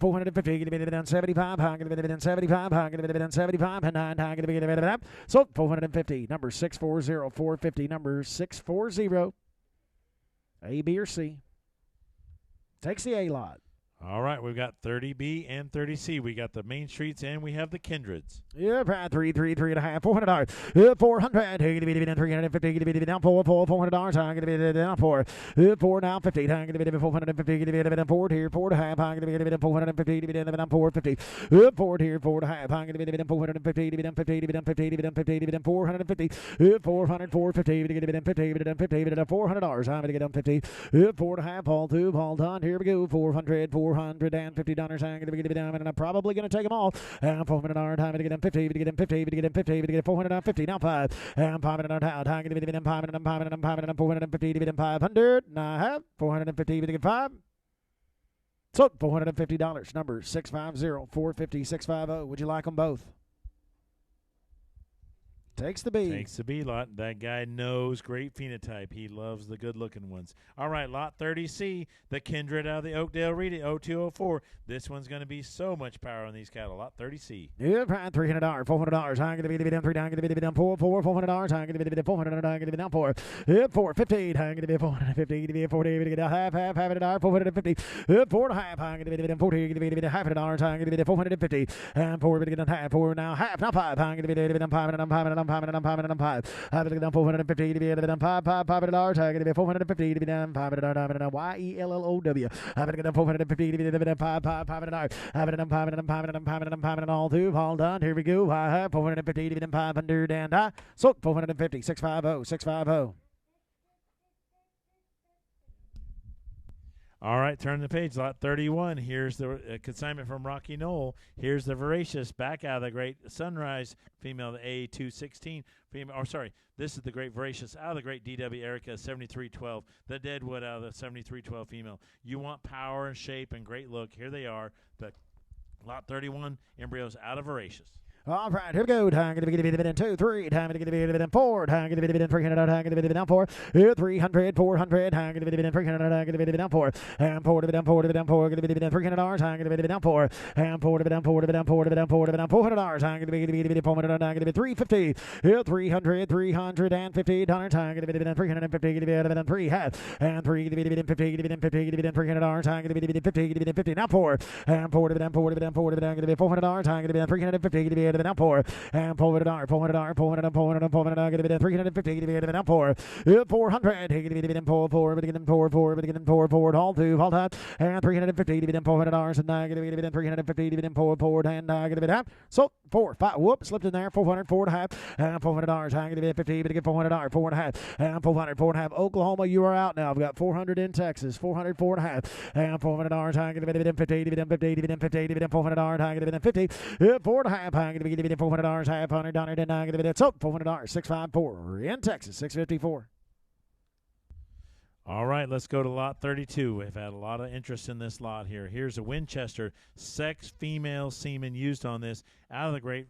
450, get it down 75, I'm going to get it down 75, I'm going to get it down 75, and I'm going to get it down. So 450, number 640, 450, number 640, A, B, or C. Takes the A lot. All right, we've got 30B and 30C. We got the Main Streets and we have the Kindreds. Yeah, three and a half, $400. 400, take it to be down 350, get it down $400. I'm going to be down 4 now 50. I'm going to be 450, get it down 4 here, 4 and a half. I'm going to be down 450, get it down 450. 4 here, 4 and a half. I'm going to be down 450, get it down 50, get it down 50, get it down 50, get it down 450. 400, 450, get it down 50, get it down 50, get it down $400. I'm going to get down 50. 4 and a half, all two, all done. Here we go, $400, $450. I'm going to get it down, and I'm probably going to take them all. I'm $400. Time to get them 50, to get them 50, to get them 50, to get 450. Now 5. I'm $500. Time to get them 5, and I'm 450 to get them 500. Now I have 450 to get 5. So $450. Number 650, 450, 650. Would you like them both? Takes the B. Takes the B lot. That guy knows great phenotype. He loves the good-looking ones. All right, lot 30C, the Kindred out of the Oakdale Read It, 0204. This one's going to be so much power on these cattle. Lot 30C. Yeah, $300, $400. I'm going to be down 3, I'm going to be down 4, $400. I'm going to be down 400, I'm going to be down 4. Yeah, 450, I'm going to be 450, to be 40, to get half $1, 450. 4 and a half, I'm going to be down 40, to be half $1, I'm going to be down 450. And 4, to get down half, 4 now half, now 5. I'm going to be down 5, and I'm 5, and I'm 5, and I'm 5, and I'm 5. I'm going to down 450 to be down $500. I'm going to be 450 to be down $500. I'm going to YELLOW. I'm going to down 450 to be down $500. I'm going to down 5 and I'm 5 and I'm 5 and I'm 5 and all two, all done. Here we go. I have 450 to be down 500 and I so 450, 650, 650. All right, turn the page. Lot 31. Here's the consignment from Rocky Knoll. Here's the Voracious back out of the Great Sunrise female, the A216 female. Or sorry, this is the Great Voracious out of the Great DW Erica 7312. The Deadwood out of the 7312 female. You want power and shape and great look. Here they are. The Lot 31 embryos out of Voracious. All right, here we go. Time to get it in 2, 3. Time to get it in 4. Time to get it in 300. Time to get it down 4. 300, 400. Time to get it in 300. Time to get it down 4. And 4 to be down 4 to be down 4. Get it in $300. Time to get it down 4. And 4 to be down 4 to be down 4 to be down 4 to be down $400. Time to get it 400. Time to get it 350. 300, $350. Time to get it in 350. Get it in 3 half. And 3 get it in 50. Get it in 50. Get it in $300. Time to get it in 50. Get it in 50. Now 4. And 4 to be down 4 to be down 4 to be down. Get it $400. Time to get it in 350. Get it down 4 and $400, get it in 350, get it down 4, 400, get it in 4, but get in 4, all two, all time, and 350, get it in $400, and I get it in 350, get it in 4, and I get it down. So 4, 5, whoop, slipped in there, 400, 4 and a half, and $400, I get it in 50, but get $400, 4 and a half, and 400, 4 and a half. Oklahoma, you are out now. I've got 400 in Texas, 400, 4 and a half, and $400, I get it in 50, get it in 50, get it in 50, get it in $400, I get it in 50, 4 and a half, I get it in $400, half $100, and I get it in. So $400, 654 in Texas, 654. All right, let's go to lot 32. We've had a lot of interest in this lot here. Here's a Winchester sex female semen used on this out of the Great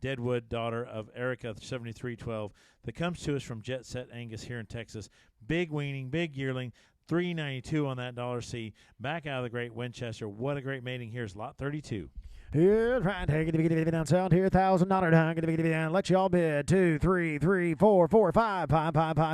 Deadwood daughter of Erica 7312 that comes to us from Jet Set Angus here in Texas. Big weaning, big yearling, $392 on that $C. Back out of the Great Winchester. What a great mating. Here's lot 32. Here, right, take it to be down south here, $1,000. Time to be down. Let y'all bid 2, 3, 3, 4, 4, 5,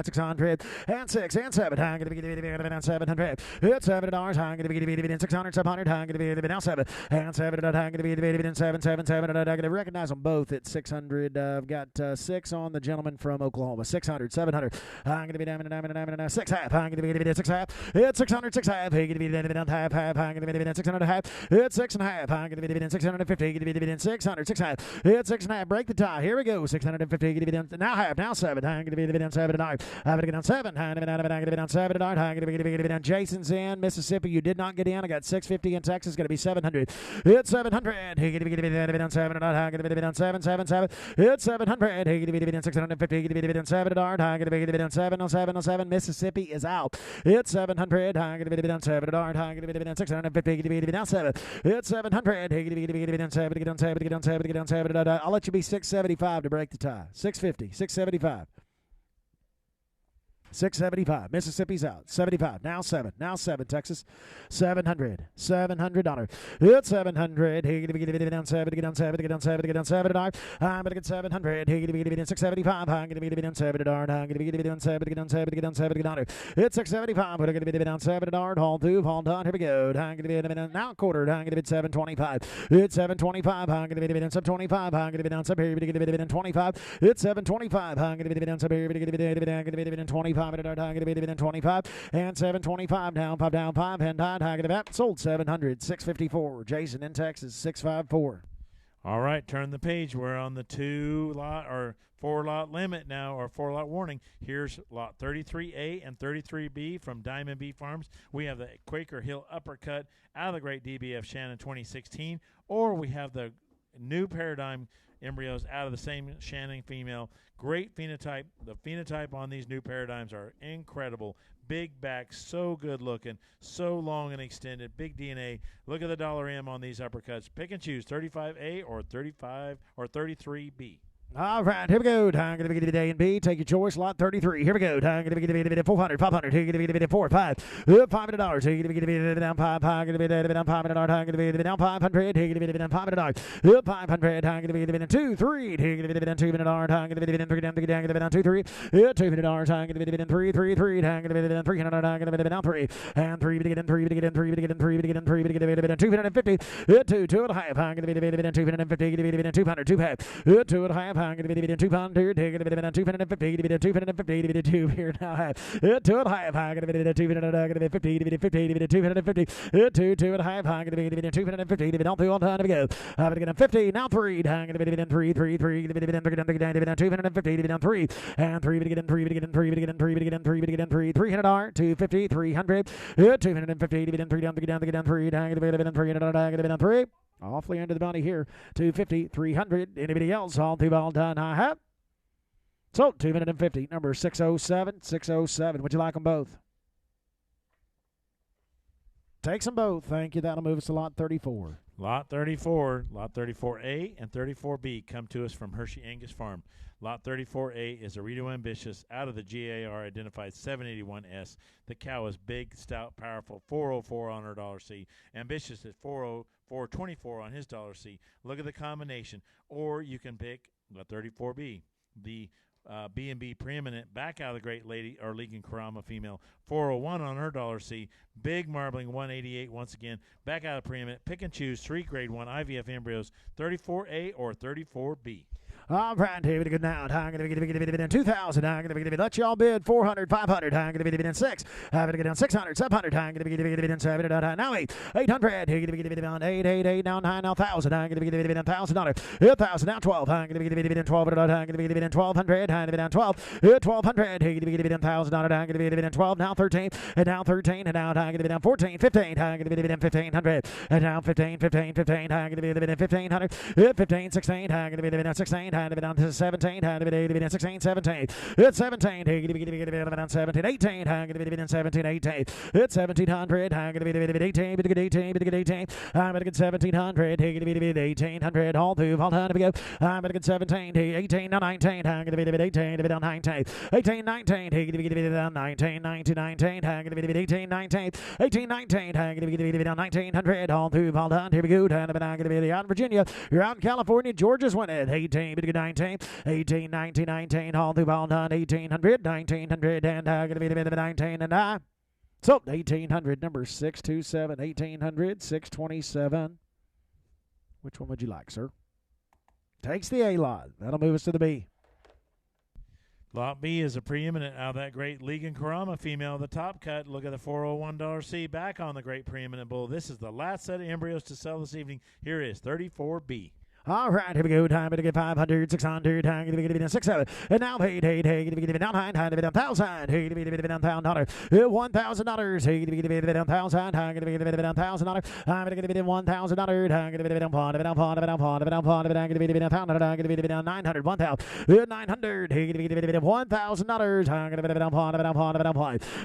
600, and 6 and 7. Time to be down 700. It's $7. Time to be down 600, 700. Time to be down 7 and 7. Time to be down 7, 7, 7. I got to recognize them both at 600. I've got 6 on the gentleman from Oklahoma. 600, 700. I'm going to be down 6 half. I'm going to be down 6 half. It's 600, 6 half. I'm going to be down half. I'm going to be down 600 half. It's 6 and a half. I'm going to be down 6. 650. Give it in 600. 600. Hit 6.5. Break the tie. Here we go. 650. Give it in now half. Now 7. Give it in 7 tonight. Have it on 7. Give it on 7 tonight. Give it on Jason's in Mississippi. You did not get in. I got 650 in Texas. Going to be 700. Hit 700. Give it on 7 tonight. Give it on 7. 7. 7. Hit 700. Give it in 650. Give it on 7 tonight. Give it on 7 on 7 on 7. Mississippi is out. Hit 700. Give it on 7 tonight. Give it on 650. Give it on 7. Hit 700. Give it on 7. Get on 7. Get on 7. Get on 7. I'll let you be 675 to break the tie. 650. 675. 675. Mississippi's out. 75. Now 7. Now 7. Texas. 700. $700. Hit 700. He get down 7. Get on 7. Get on 7. Get on 7. I'm gonna get 700. He get 675. I'm gonna get down 7. I'm gonna get down 7. Get on 7. Get on 7. Get on. Hit 675. We're gonna get down 7. Haul 2. Haul done. Here we go. I'm gonna be now quarter. I'm gonna be 725. Hit 725. I'm gonna be down 725. I'm gonna be down 7 here. We're gonna be down 25. Hit 725. I'm gonna be down 7 here. We're gonna be down 25. 25 and 725 down 5 and that sold 700 654. Jason in Texas 654. All right, turn the page. We're on the 2-lot or 4-lot limit now, or 4-lot warning. Here's lot 33A and 33B from Diamond B Farms. We have the Quaker Hill Uppercut out of the Great DBF Shannon 2016, or we have the new Paradigm embryos out of the same Shannon female. Great phenotype. The phenotype on these new paradigms are incredible. Big back, so good looking, so long and extended, big DNA. Look at the $M on these uppercuts. Pick and choose 35A or 35 or 33B. All right, here we go. Time going to be A and B. Take your choice. Lot 33. Here we go. Time going to be 400, 500. Here going to be 4, 5. $500. Here going to be down 5. Going to be down $500. Going to be down 500. Here going to be down $500. 500. Time going to be down 2, 3. Here going to be down $200. Time going to be down 3. Down going to be down 2, 3. $200. Time going to be down 3, 3, 3. Time going to be down 300. Time going to be down 3 and 3. Begin 3. Begin 3. Begin 3. Begin 3. Begin 250. 2, 2.5. Time going to be down 250. Going to be down 200. 2.5. 2.5. I'm going to be 200. Take it to 250. To be 250. To be 2 here now. 2.5. I'm going to be 200. I'm going to be 50. To be 50. To be 250. 2.5. I'm going to be 250. To be not all time to go. I'm going to get 50. Now 3. I'm going to be 3. 3. 3. To be 250. To be down 3 and 3. To get 3. To get 3. To get 3. To get 3. To get 3. $300. 250. 300. 250. To be down 3. Down to get down 3. I'm going to be down 300. I'm going to be down 3. Awfully under the bounty here. 250, 300. Anybody else? All two ball done. I have. So 250. Number 607. 607. Would you like them both? Takes them both. Thank you. That'll move us to lot 34. Lot 34, Lot 34A and 34B come to us from Hershey Angus Farm. Lot 34A is a Rito Ambitious out of the GAR identified 781S. The cow is big, stout, powerful, 404 on her $C. Ambitious is 424 on his $C. Look at the combination. Or you can pick the 34B, the B&B preeminent back out of the Great Lady or Legan Karama female, 401 on her $C. Big marbling 188 once again, back out of preeminent. Pick and choose 3 grade 1 IVF embryos, 34A or 34B. All right, here we go now. I'm going to be in 2,000. I'm going to be let y'all bid 400, 500. I'm going to be in 6. I'm going to get down 600, 700. I'm going to be in 7. Now 8, 800. Here going to be down 8, 8, 8. Now 9, now 1,000. I'm going to be in $1,000. 1,000 now 12. I'm going to be in 1,200. I'm going to be in 1,200. I'm going to be down 12. 1,200. Here going to be in $1,000. I'm going to be in 12. Now 13. And now 13. And now I'm going to be down 14, 15. I'm going to be in 1,500. And now 15, 15, 15. I'm going to be in 1,500. 15, 16. I'm going to be in 16. Had to be down to 17. Had to be down 16, 17. It's 17. Had to be down 17, 18. Had to be down 17, 18. It's 1,700. Had to be down 18. But get 18. But get 18. I'm going to get 1,700. Had to be down 1,800. All through. All time to go. I'm going to get 17. 18. Now 19. I'm going to be down 18. To be down 19. 18, 19. Had to be down 19. 19, 19. Had to be down 18, 19. 18, 19. Had to be down 1900. All through. All done. Here we go. I'm going to be out in Virginia. You're out in California. Georgia's winning. 18. But get 19. 18, 19, 19, all through all done, 1,800, 1,900, and I'm going to be 19, and I. So, 1,800, number 627, 1,800, 627. Which one would you like, sir? Takes the A lot. That'll move us to the B. Lot B is a preeminent out of that great Ligon Karama female of the top cut. Look at the $401C back on the great preeminent bull. This is the last set of embryos to sell this evening. Here is 34B. All right, here we go. Time to get 500, 600, time to get 6, 7. And now, hey, down, high, time to be down, 1,000, hey, to be down, $1,000, $1,000, hey, to be down, 1,000, time to be down, $1,000, I'm going to be down, $1,000, I'm going to be down, pawn, I'm going to be down, 1,000, I'm going to be down, 900, 1,000, 900, hey, to be down, $1,000, I'm going to be down, pawn,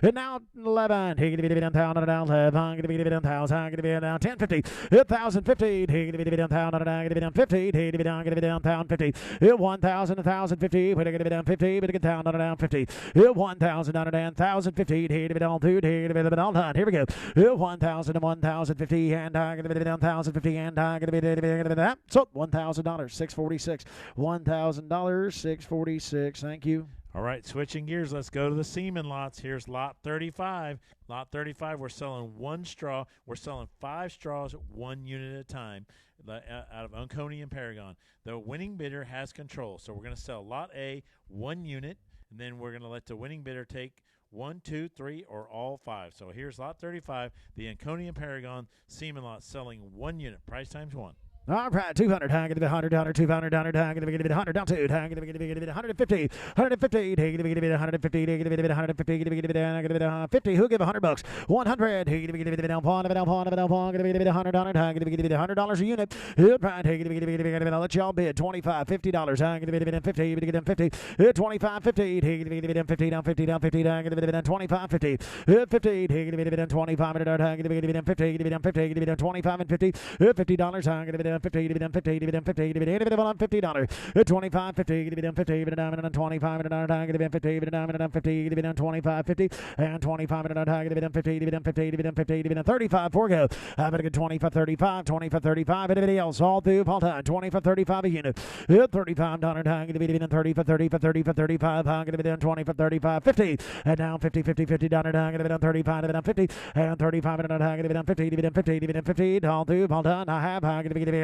and now 11, hey, to be down, 1,000, I'm going to be down, 1,000, I'm going to be down, 1050, 1,050, hey, to be down, 1,000, I'm going to be down, 50. Hey, to be down, gonna be down, pound 50. 1,000, 1,050. We're gonna be down 50. But get down, down 50. 1,000, down 1,050. Hey, to be down 2. Hey, to be down 9. Here we go. 1,000 and 1,050. And I'm gonna be down 1,050. And I'm gonna be down. So $1,000, 646. $1,000, 646. Thank you. All right, switching gears, let's go to the semen lots. Here's lot 35. Lot 35, we're selling 1 straw. We're selling 5 straws, 1 unit at a time, out of Oconee and Paragon. The winning bidder has control. So we're going to sell lot A, 1 unit, and then we're going to let the winning bidder take 1, 2, 3, or all 5. So here's lot 35, the Oconee and Paragon semen lot selling 1 unit. Price times 1. All right, 200, I'm going to be 100, 200, I'm going to be 100, down 2, I'm going to be 150, 150, I'm going to be 150, I'm going to be 150, I'm going to be 50, who give $100? 100, I'm going to be down, pawn, I'm going to be $100, I'm going to be $100 a unit, right, I'm going to be let y'all bid, $25, $50, I'm going to be down 50, I'm going to get down 50, 25, 50, I'm going to be down 50, down 50, down 50, I'm going to be down 25, 50, 50, I'm going to be down 25, I'm going to be down 50, I'm going to be down 50, I'm going to be down 25 and 50, $50, I'm going to be down 50, to be down 50, to be down 50, to be down $50, 25, 50, to be down 50, to be down 25, to be down 50, to be down 50, to be down 25, 50, and 25, to be down 50, to be down 50, to be down 50, to be down 35, 4 go. I'm going to get 25, 35, 25, 35, anybody else, all through, all time, 25, 35 a unit, $35, I'm going to be down 35, 35, 35, 35, I'm going to be down 25, 35, 50, and down 50, 50, 50, down, I'm going to be down 35, to be down 50, and 35, I'm going to be down 50, to be down 50, to be down 50, all through, all done, I have, I'm going to be down.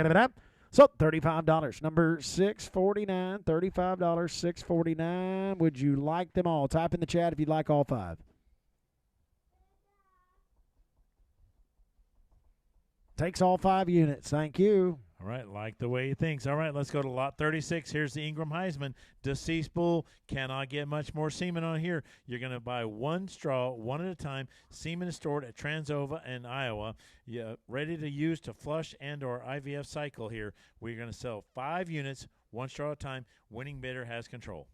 So $35, number 649, $35, 649. Would you like them all? Type in the chat if you'd like all 5. Takes all 5 units. Thank you. All right, like the way he thinks. All right, let's go to lot 36. Here's the Ingram Heisman. Deceased bull. Cannot get much more semen on here. You're going to buy 1 straw, 1 at a time. Semen is stored at Transova in Iowa. Ready to use to flush and or IVF cycle here. We're going to sell 5 units, 1 straw at a time. Winning bidder has control.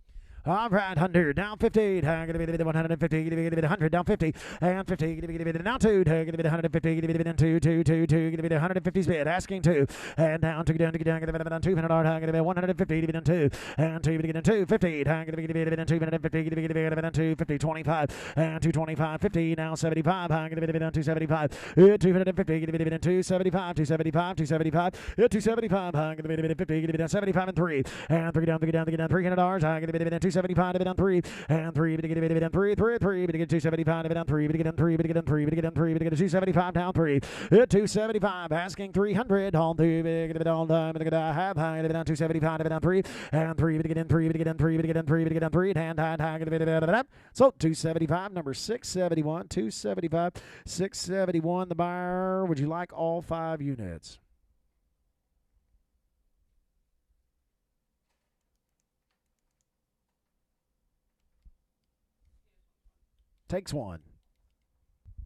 All right, 100, down 50, I'm going to be 150, going to be 100, down 50, and 50, going to be down 2, going to be 150, going to be down 2, 2, 2, 2, going to be 150's bid, asking 2, and down, to get down, going to be down $200, going to be 150, to be down 2, and 2, going to be down 250, going to be down 250, going to be down 250, 25, and 225, 50, now 75, going to be down 275, 250, going to be down 275, 275, 275, 275, going to be down 50, going to be down 75 and 3, and 3 down, $300, going to be down 275, to be down 3, and 3, to get down 3, 3, 3, to get 275, to be down 3, to get down 3, to get down 3, to get down 3, to get 275, down 3, 275, asking 300, on 2, to get all time, to get a half high, to be down 275, to be down 3, and 3, to get in 3, to get down 3, to get down 3, to get down 3, and high, to be down. So 275, number 671, 275, 671, the buyer. Would you like all 5 units? Takes 1.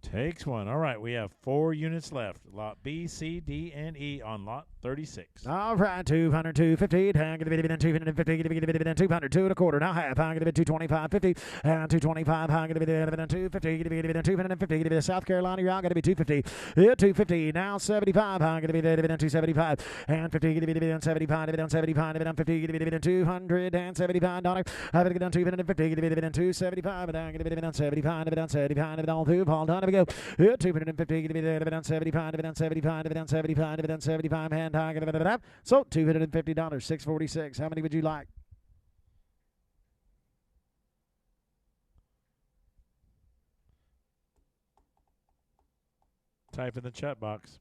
Takes 1. All right, we have 4 units left. Lot B, C, D, and E on lot 36. All right, 200, 250, I'm going to be down 250, going to be down 200, 2 1/4, now half, I'm going to be 225, 50, and 225, I'm going to be down 250, going to be down 250, going to be South Carolina, you're going to be 250, 250, now 75, I'm going to be down 275, and 50, going to be down 75, to be down 75, to be down 50, going to be down $275, I'm going to get down 250, going to be down 275, and I'm going to be down 75, to be down 75, to be down 2, all done, we go, 250, going to be down 75, to be down 75, to be down 75, to be down 75, and so $250, 646. How many would you like? Type in the chat box.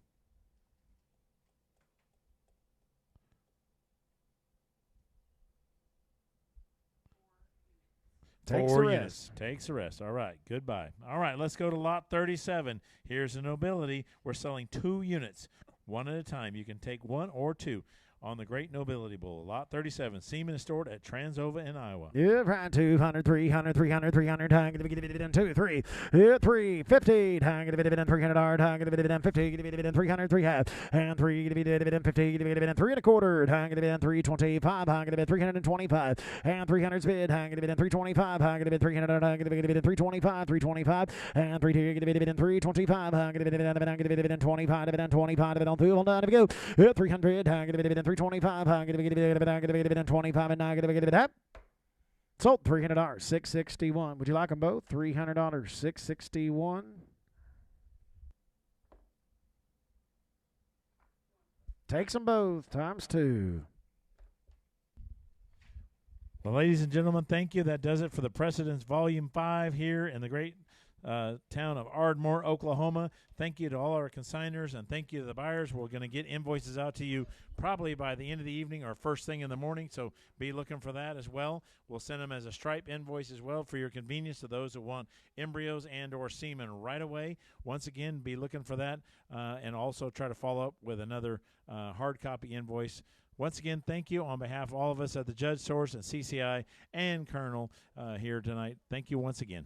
Takes Four the units. rest. Takes the rest. All right. Goodbye. All right. Let's go to lot 37. Here's the nobility. We're selling 2 units, one at a time. You can take 1 or 2 on the Great Nobility Bull. Lot 37. Semen is stored at Transova in Iowa. Yeah, right. 200, 300, 300, 300. Hang it, dividend 2, 3. 350. Hang it, dividend 300. Hard. Hang it, dividend 50. Dividend 300, 3 half. And 3 dividend 50. Dividend 3 and a quarter. Hang it, dividend 325. Hang it, dividend 325. And 300 bid. Hang it, dividend 325. Hang it, dividend 300. Hang it, dividend 325. 325. And 3 dividend 325. Hang it, dividend 25. Dividend 25. Dividend 2. Hold on. Here we go. 300. Hang it, dividend 325. Hang it, dividend 25. And negative dividend. Sold $300, $661. Would you like them both? $300, $661. Takes them both times 2. Well, ladies and gentlemen, thank you. That does it for the Precedence Volume 5 here in the great town of Ardmore, Oklahoma. Thank you to all our consigners, and thank you to the buyers. We're going to get invoices out to you probably by the end of the evening or first thing in the morning, so be looking for that as well. We'll send them as a stripe invoice as well for your convenience to those who want embryos and or semen right away. Once again, be looking for that, and also try to follow up with another hard copy invoice. Once again, thank you on behalf of all of us at the Judge Source and CCI and Colonel here tonight. Thank you once again.